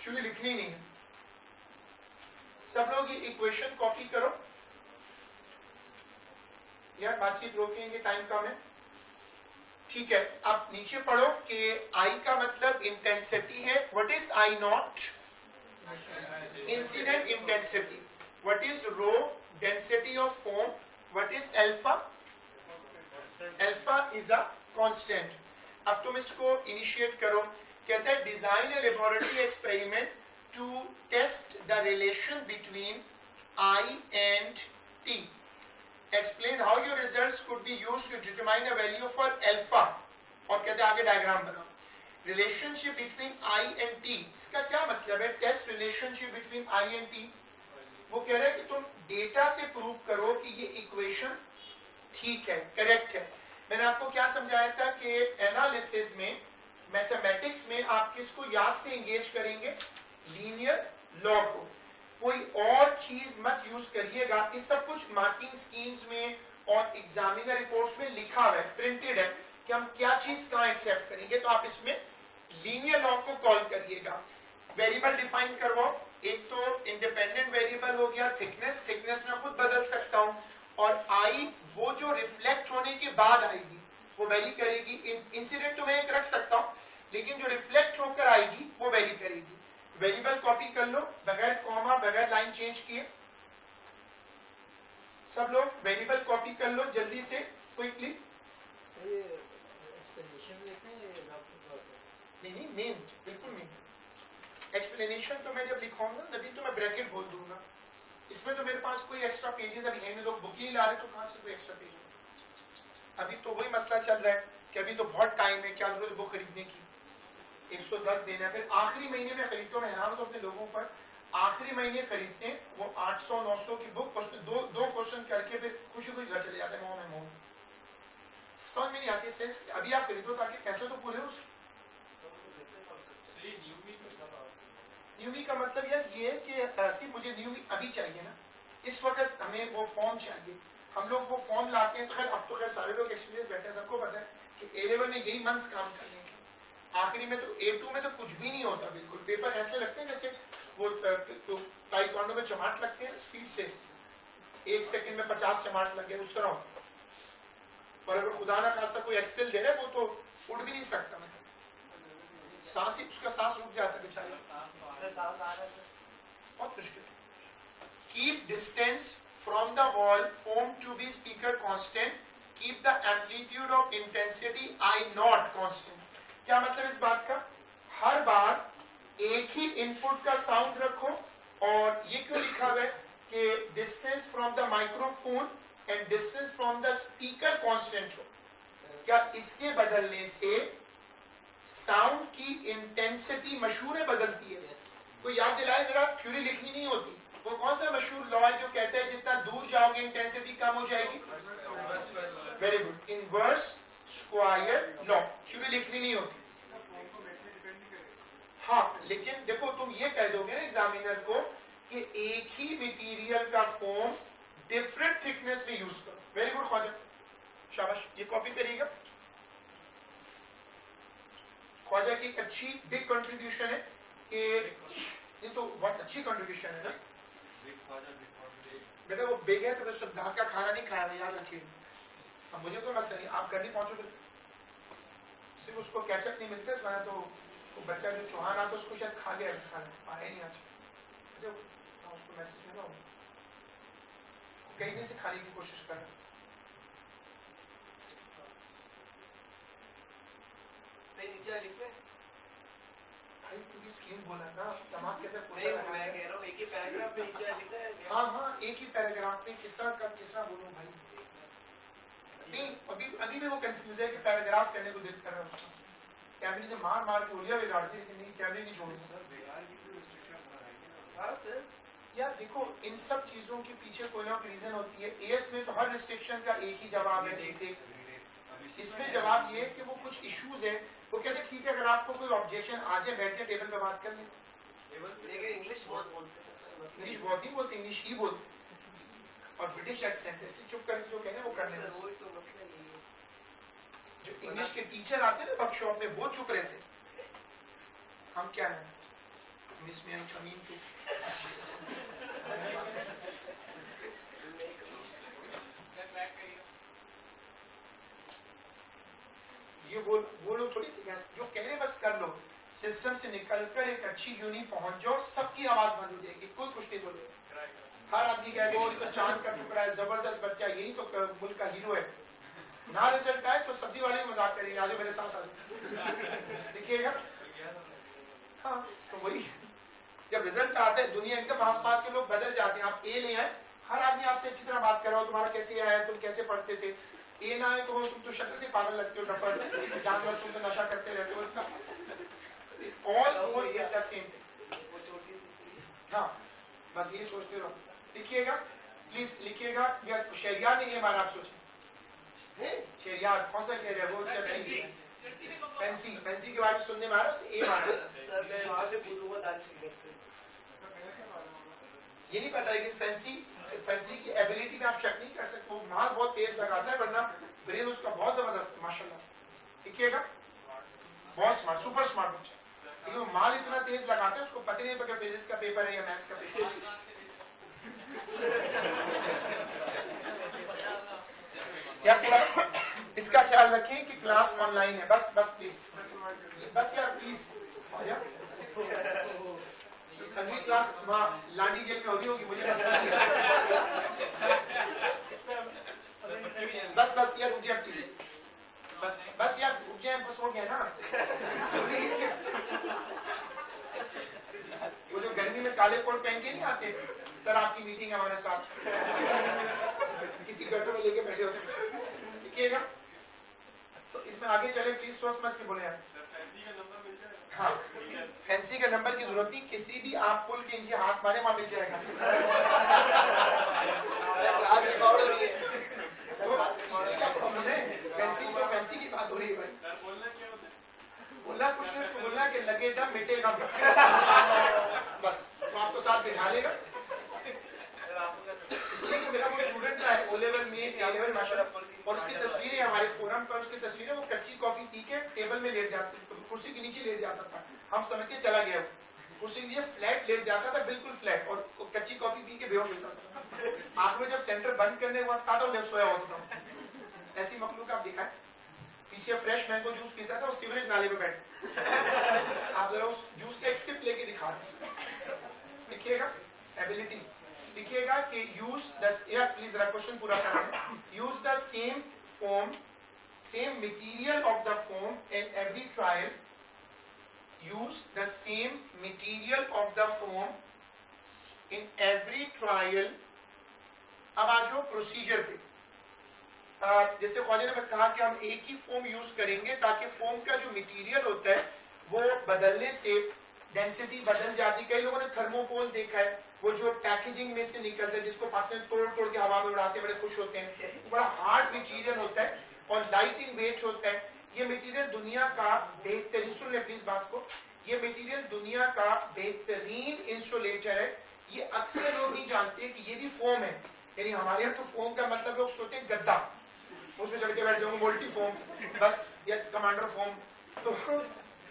Speaker 1: थ्योरी लिखनी नहीं है। सब लोग ये इक्वेशन कॉपी करो यार, बातचीत रोकेंगे, टाइम कम है। ठीक है, अब नीचे पढ़ो कि I का मतलब इंटेंसिटी है। What is I nought? Incident intensity. What is rho? Density of foam. What is alpha? Alpha is a constant. अब तुम इसको इनिशिएट करो। कहता है design a laboratory experiment to test the relation between I and T. Explain how your results could be used to determine a value for alpha. और कहते हैं आगे डायग्राम बनाओ। Relationship between I and T, इसका क्या मतलब है? Test relationship between I and T। वो कह रहा है कि तुम डेटा से प्रूव करो कि ये इक्वेशन ठीक है, करेक्ट है। मैंने आपको क्या समझाया था कि एनालिसिस में, मैथमेटिक्स में आप किसको याद से एंगेज करेंगे? लीनियर लॉ को। कोई और चीज मत यूज करिएगा। इस सब कुछ मार्किंग स्कीम्स में और एग्जामिनर रिपोर्ट्स में लिखा हुआ है, प्रिंटेड है कि हम क्या चीज कहां एक्सेप्ट करेंगे। तो आप इसमें लीनियर लॉ को कॉल करिएगा। वेरिएबल डिफाइन करवाओ। एक तो इंडिपेंडेंट वेरिएबल हो गया थिकनेस, थिकनेस में खुद बदल सकता हूं। और आई वो जो रिफ्लेक्ट होने के बाद आएगी वो वेरी करेगी। इंसिडेंट तो मैं एक रख सकता हूं, लेकिन जो रिफ्लेक्ट होकर आएगी वो वेरी करेगी। वेरिएबल कॉपी कर लो बगैर कॉमा, बगैर लाइन चेंज किए। सब लोग वेरिएबल कॉपी कर लो जल्दी से, क्विकली। नहीं, मेन, बिल्कुल मेन। एक्सप्लेनेशन तो मैं जब लिखाऊंगा तभी तो मैं ब्रैकेट बोल दूंगा। इसमें तो मेरे पास कोई एक्स्ट्रा पेजेस अभी है नहीं, लोग बुक ही ला रहे तो कहां से कोई एक्स्ट्रा पेज। अभी तो वही मसला चल रहा है कि अभी तो बहुत टाइम है, क्या जरूरत बुक खरीदने की। 110 देना, फिर आखिरी महीने में खरीदते हो। हैरान तो अपने लोगों पर, आखिरी महीने खरीदते हैं वो 800-900 की बुक, उसमें दो क्वेश्चन करके फिर खुशी खुशी घर चले जाते हैं। मोह समझ में नहीं आती सेंस। अभी आप खरीदो ताकि पैसे तो पूरे हो। न्यूमी का मतलब यार ये है कि मुझे न्यूमी अभी चाहिए ना, इस वक्त हमें वो फॉर्म चाहिए। हम लोग वो फॉर्म लाते हैं। तो खैर अब तो खैर सारे लोग एक्सपीरियंस बैठे हैं, सबको पता है कि A लेवल में यही मंथ्स काम करने के। आखिरी में तो A2 में तो कुछ भी नहीं होता बिल्कुल। पेपर ऐसे लगते हैं जैसे वो तो ताइक्वांडो में चमाट लगते हैं स्पीड से, 1 सेकंड में 50 चमाट लगे उस तरह। और अगर खुदा ना खासा कोई एक्सेल दे रहा है वो तो उड़ भी नहीं सकता। मतलब सांस ही, उसका सांस रुक जाता है बेचारे। बहुत मुश्किल। Keep distance from the wall foam to be speaker constant. Keep the amplitude of intensity I nought constant. क्या मतलब इस बात का? हर बार एक ही इनपुट का साउंड रखो। और ये क्यों लिखा हुआ है कि distance from the microphone and distance from the speaker constant हो? क्या इसके बदलने से साउंड की इंटेंसिटी मशहूर है बदलती है? तो याद दिलाए जरा, थ्योरी लिखनी नहीं होती। वो कौन सा मशहूर लॉ है जो कहता है जितना दूर जाओगे इंटेंसिटी कम हो जाएगी? Very good, inverse square law. Theory लिखनी नहीं होती। हाँ, लेकिन देखो तुम ये कह दोगे ना एग्जामिनर को कि एक ही मटेरियल का फोम डिफरेंट थिकनेस में यूज करो। वेरी गुड ख्वाजा, शाबाश। ये कॉपी करिएगा। ख्वाजा की एक अच्छी बिग कंट्रीब्यूशन है कि ये तो बहुत अच्छी कंट्रीब्यूशन है ना बेटा। वो बिग है तो मैं सब रात का खाना नहीं खाया, याद रखिए। अब मुझे कोई मसला नहीं, आप घर नहीं पहुंचोगे, सिर्फ उसको कैचअप नहीं मिलता। इस तो वो बच्चा जो चौहान आता उसको शायद खा गया, खाना आया नहीं आज। अच्छा उसको मैसेज मिला हो, कई दिन से खाने की कोशिश कर रहा है।
Speaker 2: नीचे लिख में
Speaker 1: भाई तू स्क्रीन बोला ना, दिमाग के अंदर
Speaker 2: नहीं, मैं कह रहा हूँ एक ही पैराग्राफ में नीचे लिखा है।
Speaker 1: हाँ हाँ, एक ही पैराग्राफ में किसरा का किसरा बोलूं भाई। नहीं अभी भी वो कंफ्यूज है कि पैराग्राफ कहने को दिल कर रहा है उसका। कैमरे ने मार मार के उलिया बिगाड़ दी, लेकिन नहीं, कैमरे नहीं छोड़ूंगा।
Speaker 2: हाँ सर
Speaker 1: यार देखो, इन सब चीजों के पीछे कोई ना कोई रीजन होती है। एएस में तो हर रिस्ट्रिक्शन का एक ही जवाब है। इसमें जवाब ये है कि वो कुछ इश्यूज है। वो कहते हैं ठीक है, अगर आपको कोई ऑब्जेक्शन आ जाए, बैठ जाए टेबल पे बात कर लें।
Speaker 2: लेकिन इंग्लिश बहुत बोलते हैं।
Speaker 1: इंग्लिश बहुत नहीं बोलते, इंग्लिश ही बोलते और ब्रिटिश एक्सेंट ऐसे चुप करके जो कहने वो करने
Speaker 2: सर वही तो मसला नहीं है।
Speaker 1: जो इंग्लिश के टीचर आते हैं ना वर्कशॉप में, वो चुप रहते। हम क्या है मिस में कमीन के ये वो लोग थोड़ी सी जो कह रहे बस कर लो। सिस्टम से निकलकर एक अच्छी यूनि पहुंच जाओ, सबकी आवाज बंद हो जाएगी, कोई कुछ नहीं बोलेगा। हर आदमी कहेगा वो तो चांद का टुकड़ा है, जबरदस्त बच्चा, यही तो मुल्क का हीरो है। ना रिजल्ट आए तो सब्जी वाले मजाक करेंगे, आज मेरे साथ आ देखिएगा। हाँ तो वही, जब रिजल्ट आता है दुनिया एकदम आस पास के लोग बदल जाते हैं। आप ए ले आए, हर आदमी आपसे अच्छी तरह बात कर रहा हो, तुम्हारा कैसे आया, तुम कैसे पढ़ते थे। ए ना आए तो तुम तो शक्ल से पागल लगते हो, डफर जानवर, तुम तो नशा करते रहते हो। All same. हाँ बस ये सोचते रहो। लिखिएगा प्लीज, लिखिएगा। शहरियार नहीं है हमारा, आप सोचिए शहरियार कौन सा शहर है वो? चर्सी, फैंसी। फैंसी के बारे में सुनने में आ रहा है, ए मारा।
Speaker 2: सर मैं वहां से पूछूंगा दानिश से।
Speaker 1: ये नहीं पता लेकिन फैंसी की एबिलिटी में आप शक नहीं कर सकते। वो माल बहुत तेज लगाता है, वरना ब्रेन उसका बहुत जबरदस्त माशाल्लाह। लिखिएगा बहुत स्मार्ट, सुपर स्मार्ट बच्चा, लेकिन वो माल इतना तेज लगाता है उसको पता नहीं पता फिजिक्स का पेपर है या मैथ्स का पेपर। यार थोड़ा इसका ख्याल रखें कि क्लास ऑनलाइन है। बस बस प्लीज, बस यार प्लीज। अगली क्लास वहाँ लाडी जेल में हो रही होगी, मुझे बस बस यार रुक जाए प्लीज। बस यार रुक जाए, बस हो गया ना। वो जो गर्मी में काले कोट पहन के नहीं आते, सर आपकी मीटिंग हमारे साथ, किसी गड्ढे में लेके बैठे होते। लिखिएगा तो इसमें आगे चले प्लीज, सोच समझ के बोले यार। हाँ फैंसी का नंबर की जरूरत नहीं, किसी भी आप पुल के नीचे हाथ मारे वहां मिल जाएगा। फैंसी की बात हो रही है भाई। बोलना कुछ नहीं, उसको बोलना कि लगे दम मिटे दम, बस तो आपको साथ बिठा लेगा। इसलिए कि मेरा वो स्टूडेंट है ओ लेवल में, ए लेवल माशाल्लाह, और उसकी तस्वीरें हमारे फोरम पर, उसकी तस्वीरें, वो कच्ची कॉफी पी के टेबल में लेट जाती, कुर्सी के नीचे लेट जाता था। हम समझते चला गया, कुर्सी के नीचे फ्लैट लेट जाता था, बिल्कुल फ्लैट, और कच्ची कॉफी पी के बेहोश होता था। आखिर में जब सेंटर बंद करने के बाद था तो सोया होता था। ऐसी मखलूक आप दिखाएं। पीछे फ्रेश मैंगो जूस पीता था और सीवरेज नाले में बैठ। आप जरा उस जूस का एक सिप लेके दिखा दें। लिखिएगा एबिलिटी, लिखिएगा कि यूज द, प्लीज जरा क्वेश्चन पूरा करें। Use the same foam, same material of the foam in every trial. Use the same material of the foam in every trial. अब आ जाओ प्रोसीजर पे। जैसे ख्वाजा ने कहा कि हम एक ही फोम यूज करेंगे ताकि फोम का जो मटेरियल होता है वो बदलने से डेंसिटी बदल जाती। कई लोगों ने थर्मोकोल देखा है, वो जो पैकेजिंग में से निकलता है, जिसको पाकिस्तान तोड़ तोड़ के हवा में उड़ाते हैं, बड़े खुश होते हैं। बड़ा हार्ड मटेरियल होता है और लाइट इन वेट होता है। ये मटेरियल दुनिया का बेहतरीन, सुन ले प्लीज बात को, ये मटेरियल दुनिया का बेहतरीन इंसुलेटर है। ये अक्सर लोग नहीं जानते कि ये भी फोम है, यानी हमारे यहाँ तो फोम का मतलब लोग सोचते हैं गद्दा, उसमें चढ़ के बैठ जाऊंगा, मोल्टी फोम बस, या कमांडर फोम। तो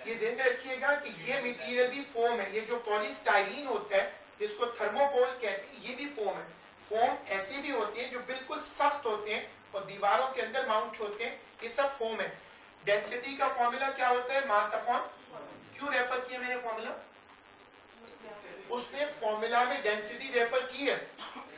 Speaker 1: ये ध्यान में रखिएगा कि ये मटेरियल भी फोम है। ये जो पॉलीस्टाइरीन होता है जिसको थर्मोकोल कहते हैं, ये भी फोम है। फोम ऐसे भी होते हैं जो बिल्कुल सख्त होते हैं और दीवारों के अंदर माउंट होते हैं, ये सब फोम है। डेंसिटी का फॉर्मूला क्या होता है? मास अपॉन, क्यों रेफर किया मैंने फॉर्मूला? उसने फॉर्मूला में डेंसिटी रेफर की है,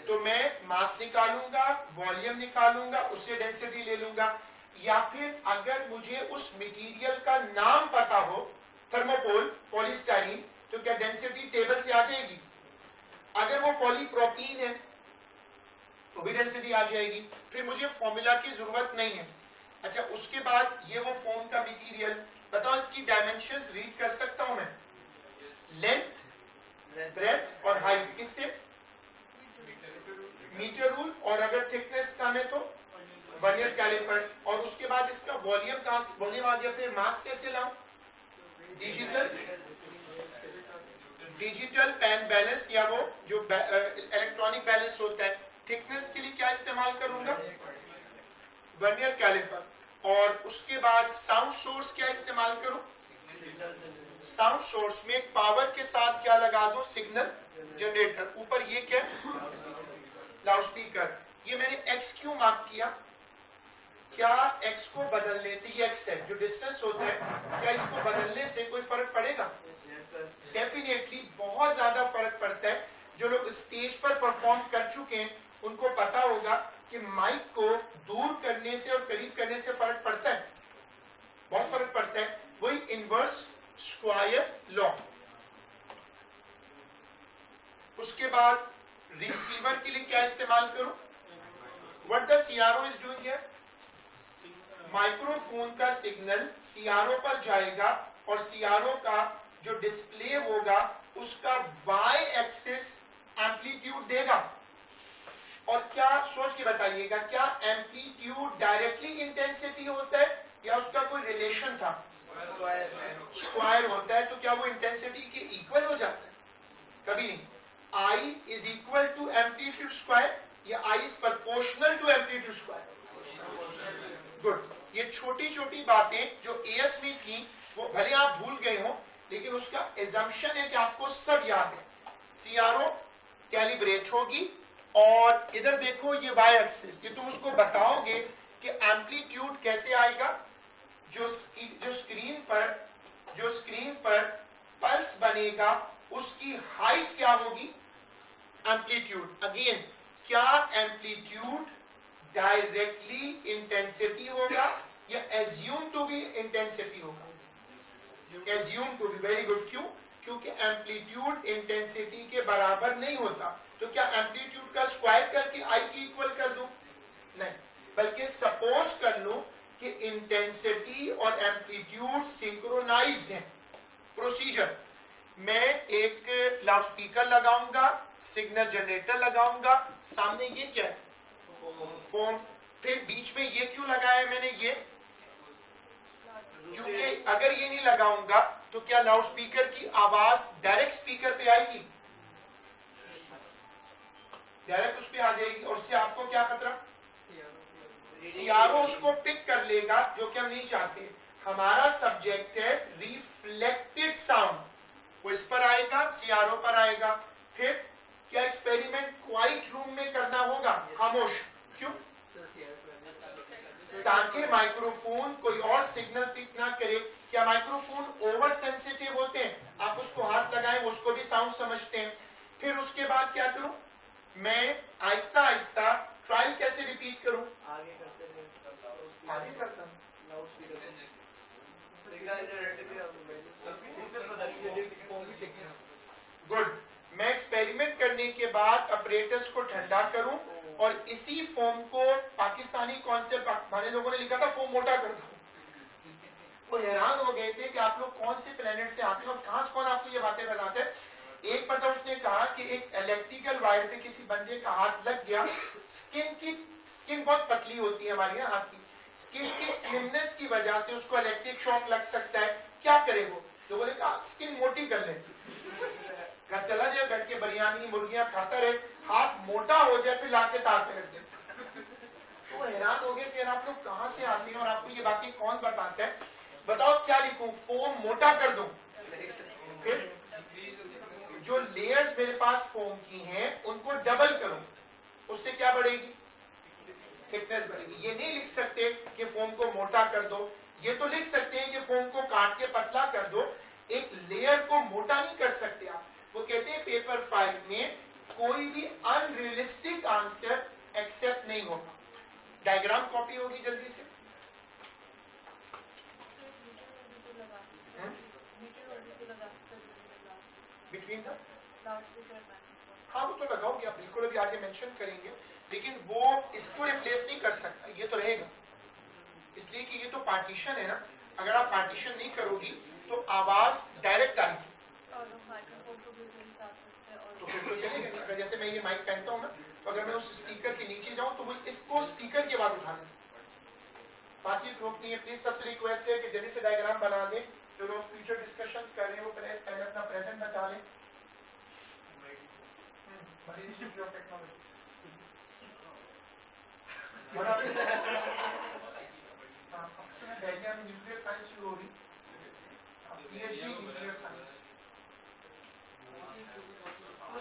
Speaker 1: तो मैं मास निकालूंगा, वॉल्यूम निकालूंगा, उससे डेंसिटी ले लूंगा। या फिर अगर मुझे उस मटेरियल का नाम पता हो, थर्मोकोल, पॉलीस्टाइरीन, तो क्या डेंसिटी टेबल से आ जाएगी? अगर वो पॉलीप्रोपीन है तो भी डेंसिटी आ जाएगी, फिर मुझे फॉर्मूला की जरूरत नहीं है। अच्छा, उसके बाद ये वो फोम का मटेरियल, बताओ इसकी डायमेंशंस रीड कर सकता हूं मैं? लेंथ, ब्रेथ और हाइट, किससे? Metre rule. और अगर थिकनेस कम है तो वर्नियर कैलिपर। और उसके बाद इसका वॉल्यूम कहां से, वॉल्यूम आ गया, फिर मास कैसे लाऊं? डिजिटल पेन बैलेंस, या वो जो इलेक्ट्रॉनिक बैलेंस होता है। थिकनेस के लिए क्या इस्तेमाल करूंगा? Vernier calliper. और उसके बाद साउंड सोर्स क्या इस्तेमाल करूं? साउंड सोर्स में पावर के साथ क्या लगा दो? Signal generator. ऊपर ये क्या? Loud speaker. ये मैंने एक्स क्यों मार्क किया? क्या एक्स को बदलने से, ये एक्स है जो डिस्टेंस होता है, क्या इसको बदलने से कोई फर्क पड़ेगा? डेफिनेटली बहुत ज्यादा फर्क पड़ता है। जो लोग स्टेज पर परफॉर्म कर चुके हैं उनको पता होगा कि माइक को दूर करने से और करीब करने से फर्क पड़ता है, बहुत फर्क पड़ता है। वही इनवर्स स्क्वायर लॉ। उसके बाद रिसीवर के लिए क्या इस्तेमाल करूं? What the CRO is doing here? Microphone का सिग्नल सीआरओ पर जाएगा और सीआरओ का जो डिस्प्ले होगा उसका वाई एक्सिस एम्पलीट्यूड देगा। और क्या, सोच के बताइएगा, क्या एम्पलीट्यूड डायरेक्टली इंटेंसिटी होता है या उसका कोई रिलेशन था? स्क्वायर होता है। तो क्या वो इंटेंसिटी के इक्वल हो जाता है? कभी नहीं। I is equal to amplitude square या I is proportional to amplitude square? Good. ये छोटी छोटी बातें जो एएस में थी वो भले आप भूल गए हो, लेकिन उसका एजम्पशन है कि आपको सब याद है। सीआरओ कैलिब्रेट होगी और इधर देखो ये वाई एक्सिस, ये तुम उसको बताओगे कि एम्पलीट्यूड कैसे आएगा। जो स्क्रीन पर पल्स बनेगा उसकी हाइट क्या होगी? एम्पलीट्यूड। अगेन, क्या एम्पलीट्यूड डायरेक्टली इंटेंसिटी होगा या एज्यूम टू बी इंटेंसिटी होगा? Assume to be. Very good. क्यों? क्योंकि एम्पलीट्यूड इंटेंसिटी के बराबर नहीं होता। तो क्या एम्पलीट्यूड का स्क्वायर करके आई की इक्वल कर दूं? नहीं, बल्कि सपोज कर लो कि इंटेंसिटी और एम्पलीट्यूड सिंक्रोनाइज्ड हैं। प्रोसीजर, मैं एक लाउड स्पीकर लगाऊंगा, सिग्नल जनरेटर लगाऊंगा, सामने ये क्या है? फोन। फिर बीच में ये क्यों लगाया मैंने? ये क्योंकि अगर ये नहीं लगाऊंगा तो क्या लाउड स्पीकर की आवाज डायरेक्ट स्पीकर पे आएगी? डायरेक्ट उस पे आ जाएगी। और उससे आपको क्या खतरा? सीआरओ उसको पिक कर लेगा, जो कि हम नहीं चाहते। हमारा सब्जेक्ट है रिफ्लेक्टेड साउंड, वो इस पर आएगा, सीआरओ पर आएगा। फिर क्या एक्सपेरिमेंट क्वाइट रूम में करना होगा, खामोश। क्यों? ताकि माइक्रोफोन कोई और सिग्नल पिक ना करे। क्या माइक्रोफोन ओवर सेंसिटिव होते हैं? आप उसको हाथ लगाएं, उसको भी साउंड समझते हैं। फिर उसके बाद क्या करूं मैं? आहिस्ता आहिस्ता ट्रायल कैसे रिपीट करूं?
Speaker 2: आगे करते हैं,
Speaker 1: आगे करता हूं।
Speaker 2: Loud speaker
Speaker 1: good. मैं एक्सपेरिमेंट करने के बाद अपरेटस को ठंडा करूं और इसी फोम को, पाकिस्तानी कॉन्सेप्ट हमारे लोगों ने लिखा था, फोम मोटा कर दो। वो हैरान हो गए थे कि आप लोग कौन से प्लेनेट से आते हैं और कहां से कौन आपको ये बातें बताते हैं। एक पता, उसने कहा कि एक इलेक्ट्रिकल वायर पे किसी बंदे का हाथ लग गया। स्किन बहुत पतली होती है हमारी ना हाथ की, स्किन की स्लिमनेस की वजह से उसको इलेक्ट्रिक शॉक लग सकता है। क्या करे वो? लोगों ने कहा स्किन मोटी कर ले, घर चला जाए, बैठ के बिरयानी मुर्गियां खाता रहे, हाथ मोटा हो जाए, फिर लाके तार पे रख दे। तो वो हैरान हो गए कि यार आप लोग कहाँ से आते हैं और आपको ये बातें कौन बताता है? बताओ क्या लिखूं, फोम मोटा कर दूं? फिर जो लेयर्स मेरे पास फोम की हैं उनको डबल करूं, उससे क्या बढ़ेगी? थिकनेस बढ़ेगी। ये नहीं लिख सकते कि फोम को मोटा कर दो, ये तो लिख सकते हैं कि फोम को काट के पतला कर दो, एक लेयर को मोटा नहीं कर सकते आप। वो कहते हैं पेपर फाइल में कोई भी अनरियलिस्टिक आंसर एक्सेप्ट नहीं होगा। डायग्राम कॉपी होगी जल्दी से। बिटवीन द, हाँ वो तो लगाओगे आप, बिल्कुल अभी आगे मेंशन करेंगे, लेकिन वो इसको रिप्लेस नहीं कर सकता, ये तो रहेगा, इसलिए कि ये तो पार्टीशन है ना। अगर आप पार्टीशन नहीं करोगी तो आवाज डायरेक्ट आएगी, तो फिर तो चलेगा नहीं। अगर जैसे मैं ये माइक पहनता हूँ ना, तो अगर मैं उस स्पीकर के नीचे जाऊं तो वो इसको स्पीकर के बाद उठा लें। बातचीत रोकनी है, प्लीज सबसे रिक्वेस्ट है कि जल्दी से डायग्राम बना दें। जो लोग फ्यूचर डिस्कशंस कर रहे हैं वो पहले अपना प्रेजेंट बचा लें। न्यूक्लियर साइंस शुरू होगी, पीएचडी न्यूक्लियर साइंस।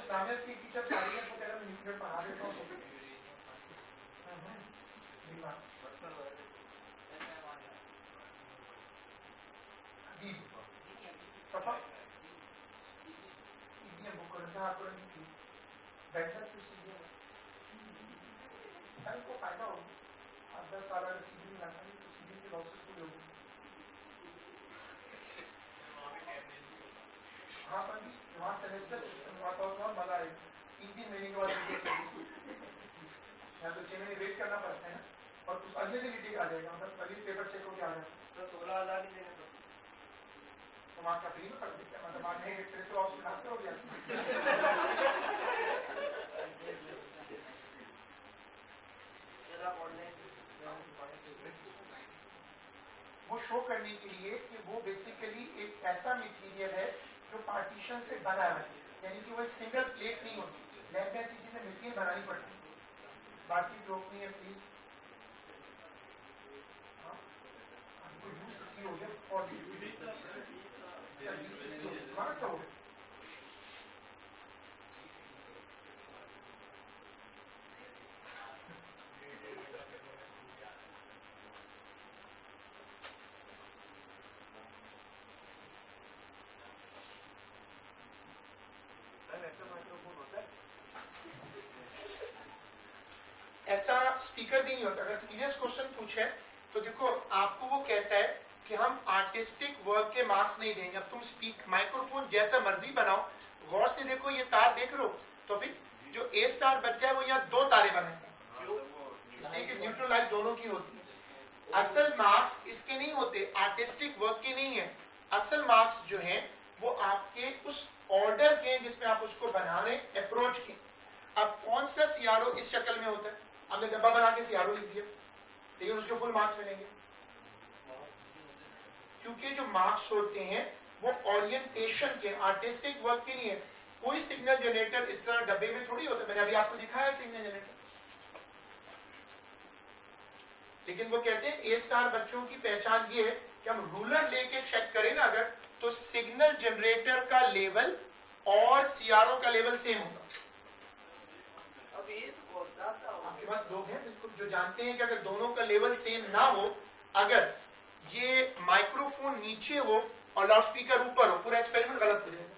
Speaker 1: नामियत की टीचर तारीख वगैरह में न्यूक्लियर पढ़ा देता हूँ। सफा सीबीएम बुक कर बेहतर तो सीबीएम को फायदा हो। 10 साल अगर सीबीएम लाता है तो सीबीएम की लॉसेस पूरी होगी। हाँ पर वहाँ सेमेस्टर सिस्टम वहाँ तो बहुत मजा है, 3 महीने के बाद यहाँ तो 6 महीने वेट करना पड़ता है ना, और कुछ अगले दिन रीटेक आ जाएगा, मतलब अगले पेपर चेक होकर आ जाएगा। 16,000 ही देने पड़ते, तो वहाँ का फ्री में कर देते हैं, मतलब आगे तो हॉस्पिटल हो गया। वो शो करने के लिए कि वो बेसिकली एक ऐसा मटेरियल है जो पार्टीशन से बना है, यानी कि वो एक सिंगल प्लेट नहीं होती, लैब में ऐसी चीजें मिलकर बनानी पड़ती है। बातचीत रोकनी है प्लीज। हो गया और तो हो गया। ऐसा स्पीकर भी नहीं होता। अगर सीरियस क्वेश्चन पूछे तो देखो आपको वो कहता है कि हम आर्टिस्टिक वर्क के मार्क्स नहीं देंगे, अब तुम माइक्रोफोन जैसा मर्जी बनाओ। गौर से देखो ये तार देख रहे हो, तो फिर जो ए स्टार बच्चा है वो यहाँ 2 तारे बनाएगा, इसलिए कि न्यूट्रल लाइट दोनों की होती है। असल मार्क्स इसके नहीं होते, आर्टिस्टिक वर्क के नहीं है। असल मार्क्स जो हैं वो आपके उस ऑर्डर के जिसमें आप उसको बना रहे, अप्रोच के। अब कौन सा सीआरओ इस शक्ल में होता है? हमने डब्बा बना के सीआरओ लिख दिया, लेकिन उसके फुल मार्क्स मिलेंगे, क्योंकि जो मार्क्स होते हैं वो ओरिएंटेशन के, आर्टिस्टिक वर्क के नहीं है। कोई सिग्नल जनरेटर इस तरह डब्बे में थोड़ी होता है, मैंने अभी आपको दिखाया सिग्नल जनरेटर। लेकिन वो कहते हैं ए स्टार बच्चों की पहचान ये है कि हम रूलर लेके चेक करें ना अगर, तो सिग्नल जनरेटर का लेवल और सीआरओ का लेवल सेम होगा। आपके पास लोग हैं बिल्कुल जो जानते हैं कि अगर दोनों का लेवल सेम ना हो, अगर ये माइक्रोफोन नीचे हो और लाउडस्पीकर ऊपर हो, पूरा एक्सपेरिमेंट गलत हो जाएगा।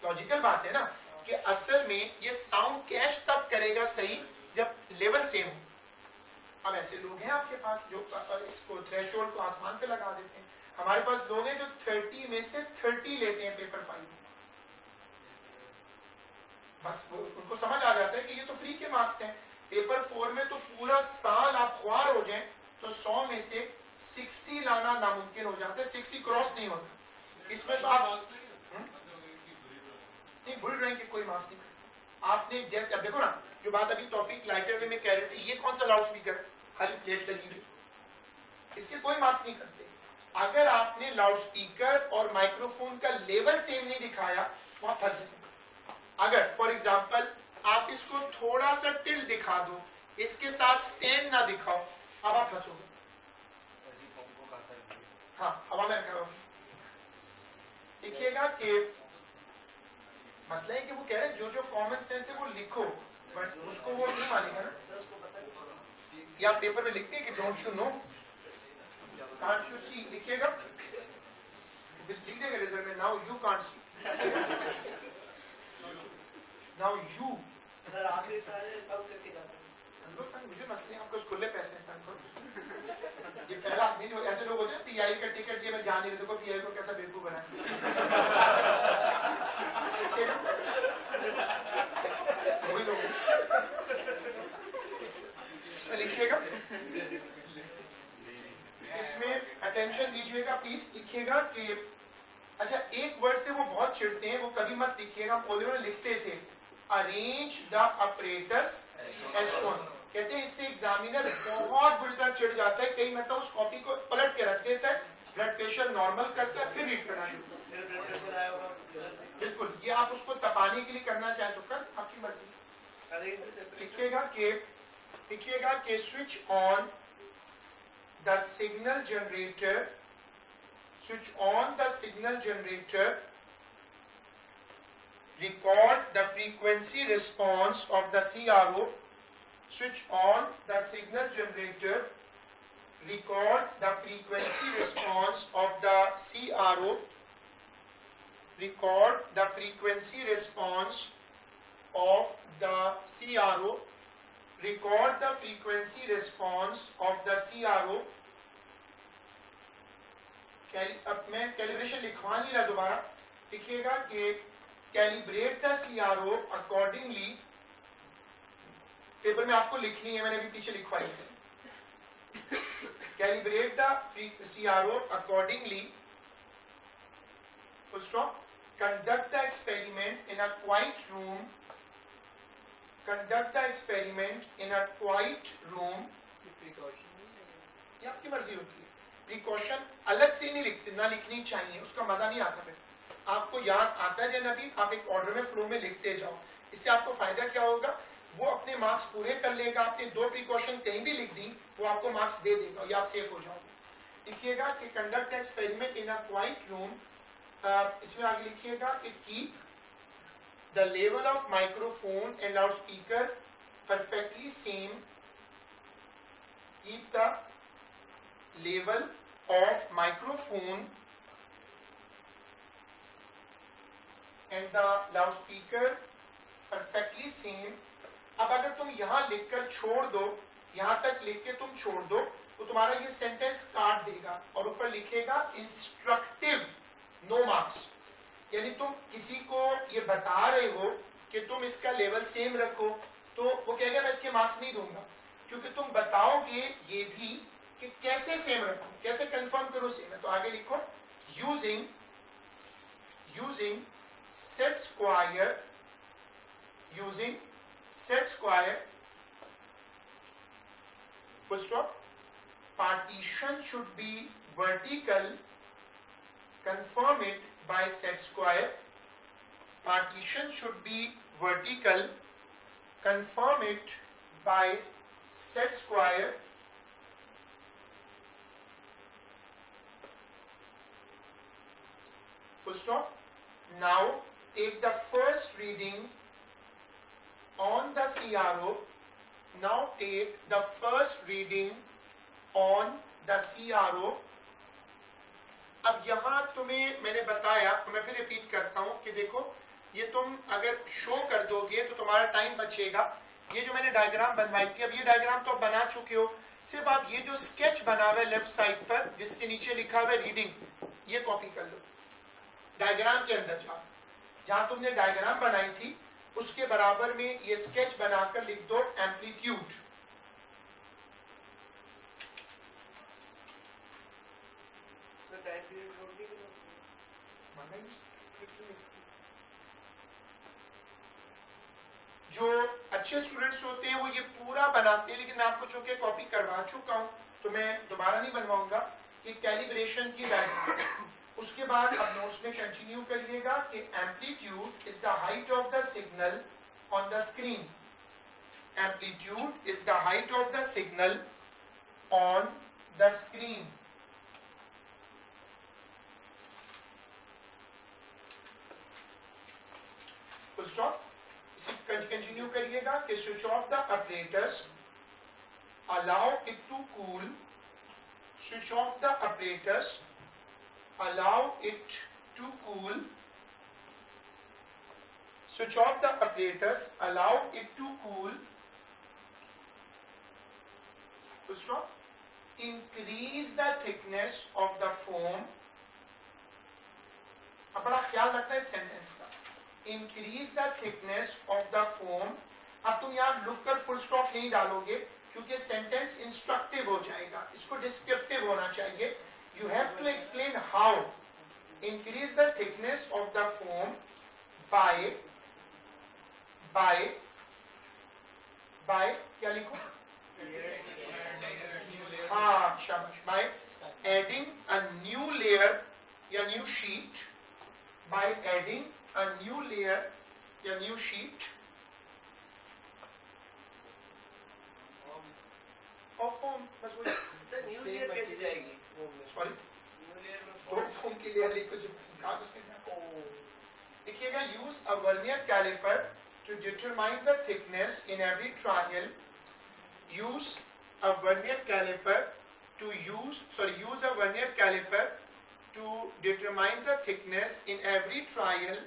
Speaker 1: लॉजिकल बात है ना कि असल में ये साउंड कैच तब करेगा सही जब लेवल सेम हो। अब ऐसे लोग हैं आपके पास जो इसको थ्रेशोल्ड को आसमान पे लगा देते हैं। हमारे पास लोग हैं जो 30 में से 30 लेते हैं पेपर 5 में, बस उनको समझ आ जाता है कि ये तो फ्री के मार्क्स हैं। पेपर 4 में तो पूरा साल आप ख्वार हो जाएं तो 100 में से 60 लाना नामुमकिन हो जाता है, 60 क्रॉस नहीं होता। इसमें तो आप नहीं, बुरी ड्राइंग के कोई मार्क्स नहीं। आपने जैसे अब देखो ना, जो बात अभी तौफीक लाइटर में कह रहे थे, ये कौन सा लाउड स्पीकर है, खाली प्लेट लगी हुई, इसके कोई मार्क्स नहीं करते। अगर आपने लाउड स्पीकर और माइक्रोफोन का लेवल सेम नहीं दिखाया, वहां फंस जाए। अगर फॉर एग्जाम्पल आप इसको थोड़ा सा टिल दिखा दो, इसके साथ स्टैंड ना दिखाओ, अब आप फंसोगे। हाँ, अब मैं कर रहा हूं, देखिएगा कि मसला है कि वो कह रहे हैं जो जो कॉमन सेंस है वो लिखो, बट उसको वो नहीं मानेगा ना। या आप पेपर में लिखते हैं कि don't you know, can't you see, लिखिएगा, लिख देगा रिजल्ट में, now you can't see, now you.
Speaker 2: Sir आखिरी सारे कब करके जाते हैं?
Speaker 1: मुझे मसले आपको खुले पैसे हैं, ये पहला आदमी जो ऐसे लोग होते हैं पीआई का टिकट दिए मैं जा नहीं रहा, देखो पीआई को कैसा बेवकूफ बना वही लोग इसमें लिखिएगा, इसमें अटेंशन दीजिएगा प्लीज। लिखिएगा कि अच्छा एक वर्ड से वो बहुत चिढ़ते हैं, वो कभी मत लिखिएगा, पोलियो लिखते थे arrange the apparatus as shown, कहते हैं इससे एग्जामिनर बहुत बुरी तरह चिढ़ जाता है, कई मतलब उस कॉपी को पलट के रख देता है, ब्लड प्रेशर नॉर्मल करता है, फिर रीड करना शुरू करता है। बिल्कुल, ये आप उसको तपाने के लिए करना चाहे तो कर, आपकी मर्जी। लिखिएगा कि switch on the signal generator, switch on the signal generator, record the frequency response of the CRO, switch on the signal generator, record the frequency response of the CRO, record the frequency response of the CRO, record the frequency response of the CRO। अब मैं calibration लिखवा नहीं रहा दोबारा, लिखिएगा कि calibrate the CRO accordingly, paper में आपको लिखनी है, मैंने अभी पीछे लिखवाई है, calibrate the CRO accordingly, full stop, conduct the experiment in a quiet room, conduct the experiment in a quiet room, ये आपकी मर्जी होती है। प्रिकॉशन अलग से नहीं लिखते, ना लिखनी चाहिए, उसका मजा नहीं आता। फिर आपको याद आता है नबी, आप एक ऑर्डर में फ्लो में लिखते जाओ, इससे आपको फायदा क्या होगा, वो अपने मार्क्स पूरे कर लेगा, आपने दो प्रिकॉशन कहीं भी लिख दी वो आपको मार्क्स दे देगा, या आप सेफ हो जाओगे। लिखिएगा कि conduct experiment in a quiet room, इसमें आगे लिखिएगा कि keep the level of microphone and loud speaker perfectly same, keep the level of microphone and the loudspeaker perfectly same। अब अगर तुम यहां लिखकर छोड़ दो, यहां तक लिख के तुम छोड़ दो, तो तुम्हारा ये सेंटेंस काट देगा और ऊपर लिखेगा इंस्ट्रक्टिव नो मार्क्स, यानी तुम किसी को ये बता रहे हो कि तुम इसका लेवल सेम रखो, तो वो कहेगा मैं इसके मार्क्स नहीं दूंगा, क्योंकि तुम बताओगे ये भी कि कैसे सेम रखो, कैसे कंफर्म करो सेम है। तो आगे लिखो using set square, full stop, partition should be vertical, confirm it by set square, partition should be vertical, confirm it by set square. Full stop. Now take the first reading on the CRO. Now take the first reading on the CRO. अब यहां तुम्हें मैंने बताया, तो मैं फिर repeat करता हूं कि देखो ये तुम अगर शो कर दोगे तो तुम्हारा टाइम बचेगा। ये जो मैंने डायग्राम बनवाई थी, अब ये डायग्राम तो आप बना चुके हो, सिर्फ आप ये जो स्केच बना हुआ है लेफ्ट साइड पर जिसके नीचे लिखा हुआ है रीडिंग, ये कॉपी कर लो डायग्राम के अंदर। जहां तुमने डायग्राम बनाई थी उसके बराबर में ये स्केच बनाकर लिख दो एम्पलीट्यूड। जो अच्छे स्टूडेंट्स होते हैं वो ये पूरा बनाते हैं, लेकिन मैं आपको चूंकि कॉपी करवा चुका हूं तो मैं दोबारा नहीं बनवाऊंगा कि कैलिब्रेशन की डायग्राम उसके बाद अब नोट्स में कंटिन्यू करिएगा कि amplitude is the height of the signal on the screen. Amplitude is the height of the signal on the screen. Full stop. इसी कंटिन्यू करिएगा कि switch off the operators, allow it to cool, switch off the apparatus, allow it to cool, switch off the apparatus, allow it to cool, full stop. Increase the thickness of the foam, अब बड़ा ख्याल रखना है sentence का, increase the thickness of the foam। अब तुम यहाँ look कर फुल स्टॉप नहीं डालोगे क्योंकि सेंटेंस इंस्ट्रक्टिव हो जाएगा, इसको डिस्क्रिप्टिव होना चाहिए। You have to explain how increase the thickness of the foam by क्या लिखो, हाँ शाबाश, by adding a new layer या new sheet, by adding a new layer या न्यू शीट ऑफ फोम। बस वही,
Speaker 2: न्यू लेयर कैसे जाएगी?
Speaker 1: सॉरी,
Speaker 2: न्यू लेयर में
Speaker 1: दो फोम की लेयर लिखो जब कागज पे जाए। देखिएगा, use a vernier calliper to determine the thickness in every trial. Use a vernier calliper to use a vernier calliper to determine the thickness in every trial.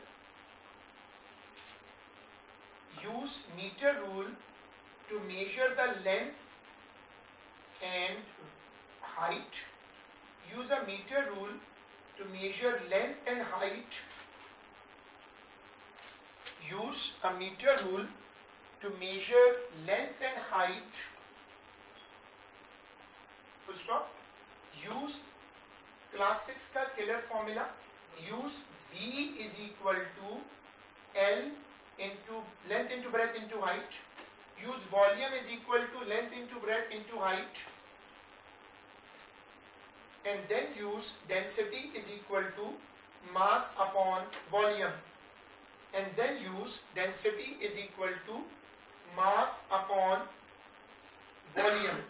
Speaker 1: Use metre rule to measure the length and height. Use a meter rule to measure length and height. Use a meter rule to measure length and height. Full stop. Use class 6 का Keller formula. Use V is equal to L into length into breadth into height. Use volume is equal to length into breadth into height, and then use density is equal to mass upon volume, and then use density is equal to mass upon volume।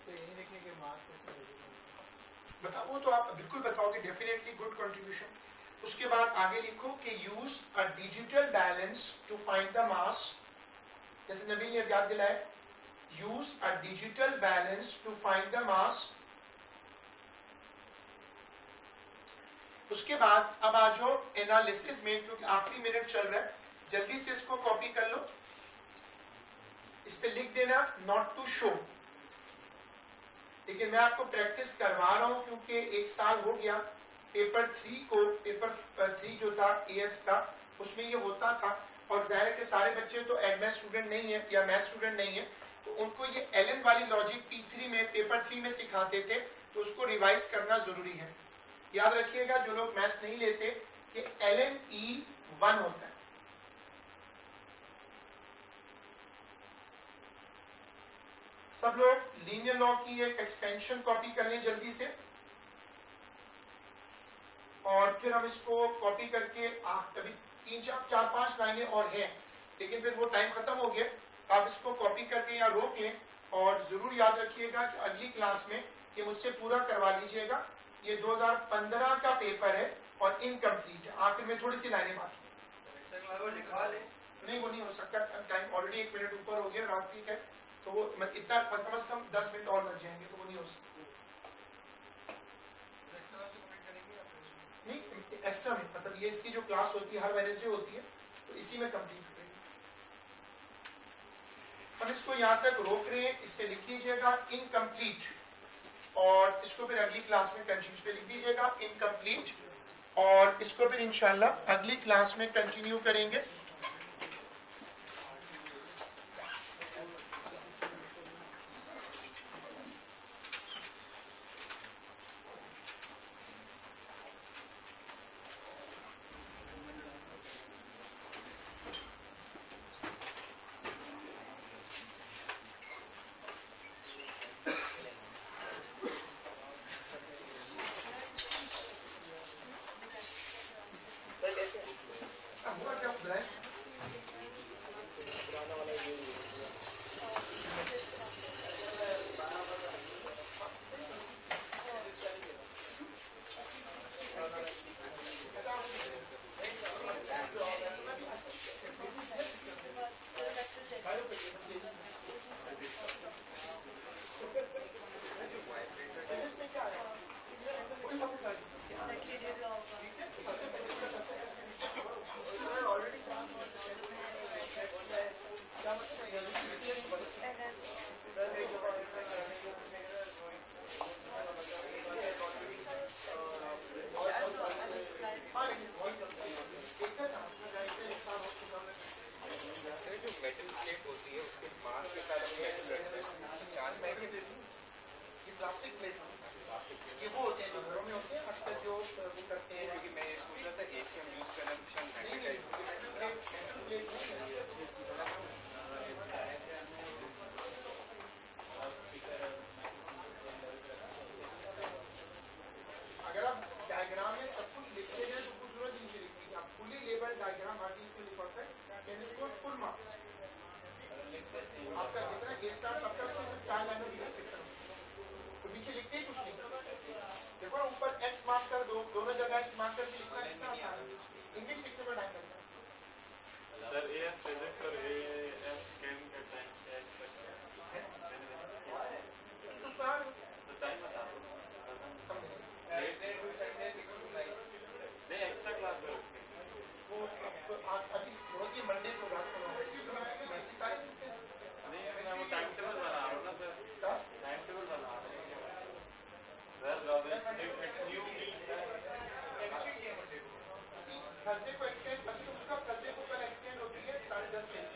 Speaker 2: तो ये लिखने के मास कैसे लगेगा?
Speaker 1: बताओ, वो तो आप बिल्कुल बताओगे, डेफिनेटली गुड कंट्रीब्यूशन। उसके बाद आगे लिखो कि use a digital balance to find the mass. जैसे नबील ने याद दिलाया, use a digital balance to find the mass. उसके बाद अब आ जाओ एनालिसिस में, क्योंकि आखिरी मिनट चल रहा है, जल्दी से इसको कॉपी कर लो। इस पे लिख देना नॉट टू शो, लेकिन मैं आपको प्रैक्टिस करवा रहा हूं क्योंकि एक साल हो गया पेपर 3 जो था एएस का, उसमें ये होता था, और जाहिर के सारे बच्चे तो एडमेस स्टूडेंट नहीं है या मैथ स्टूडेंट नहीं है, तो उनको ये एलन वाली लॉजिक P3 में पेपर 3 में सिखाते थे, तो उसको रिवाइज करना जरूरी है। याद रखिएगा जो लोग मैथ्स नहीं लेते कि ln E1 होता है। सब लोग लीनियर लॉ की एक एक्सपेंशन कॉपी कर लें जल्दी से, और फिर हम इसको कॉपी करके अभी 3-4-5 लाइनें और हैं, लेकिन फिर वो टाइम खत्म हो गया। आप इसको कॉपी करके या रोक लें, और जरूर याद रखिएगा कि अगली क्लास में ये मुझसे पूरा करवा लीजिएगा। ये 2015 का पेपर है और इनकम्प्लीट है, आखिर में थोड़ी सी लाइनें बाकी नहीं, वो नहीं हो सकता, टाइम ऑलरेडी 1 मिनट ऊपर हो गया, रात ठीक है, तो वो इतना कम से कम 10 मिनट और लग जाएंगे, तो वो नहीं हो सकता। नहीं, एक्स्ट्रा में, मतलब ये इसकी जो क्लास होती है हर वेडनेसडे होती है, तो इसी में कंप्लीट हो गई। हम इसको यहाँ तक रोक रहे हैं, इस पे लिख दीजिएगा इनकम्प्लीट, और इसको फिर अगली क्लास में कंटिन्यू पे लिख दीजिएगा इनकम्प्लीट, और इसको फिर इंशाल्लाह अगली क्लास में कंटिन्यू करेंगे। रहा है?
Speaker 3: जो मेटल प्लेट होती है उसके मास के साथ हम कैसे लड़ते हैं? चांस है कि
Speaker 1: ये प्लास्टिक प्लेट ये वो होते हैं जो घरों में होते हैं अक्सर जो वो करते हैं
Speaker 3: क्योंकि मैं ये सोच रहा था एसी हम यूज करना शायद
Speaker 1: नहीं,
Speaker 3: हैंडी टाइप
Speaker 1: अगर आप डायग्राम में सब कुछ लिखते हैं तो कुछ जरूरत नहीं लिखने की। आप फुली लेबल डायग्राम आर टी में perfect can score full marks. आपका जितना ए स्टार आपका सिर्फ 4 लाइनों की लिख सकता तो नीचे लिखते ही कुछ नहीं। देखो ना ऊपर एक्स मार्क कर दो, दोनों जगह एक्स मार्क करके लिखना कितना आसान है। इंग्लिश लिखने में टाइम लगता है।
Speaker 4: सर ए फिजिक्स और ए केम का टाइम
Speaker 1: तो सर
Speaker 4: तो टाइम बता दो
Speaker 1: समझे
Speaker 4: नहीं एक्स्ट्रा क्लास में रखें
Speaker 1: वो तो अभी बहुत ही मंडे को रात को मैसेज सारे लिखते हैं।
Speaker 4: नहीं मैं वो टाइम टेबल बना रहा हूँ ना सर
Speaker 1: तब
Speaker 4: टाइम टेबल बना रहा हूँ well obviously new week
Speaker 1: Thursday को एक्सटेंड अभी तो उसका थर्सडे को कल एक्सटेंड होती है 10:30 बजे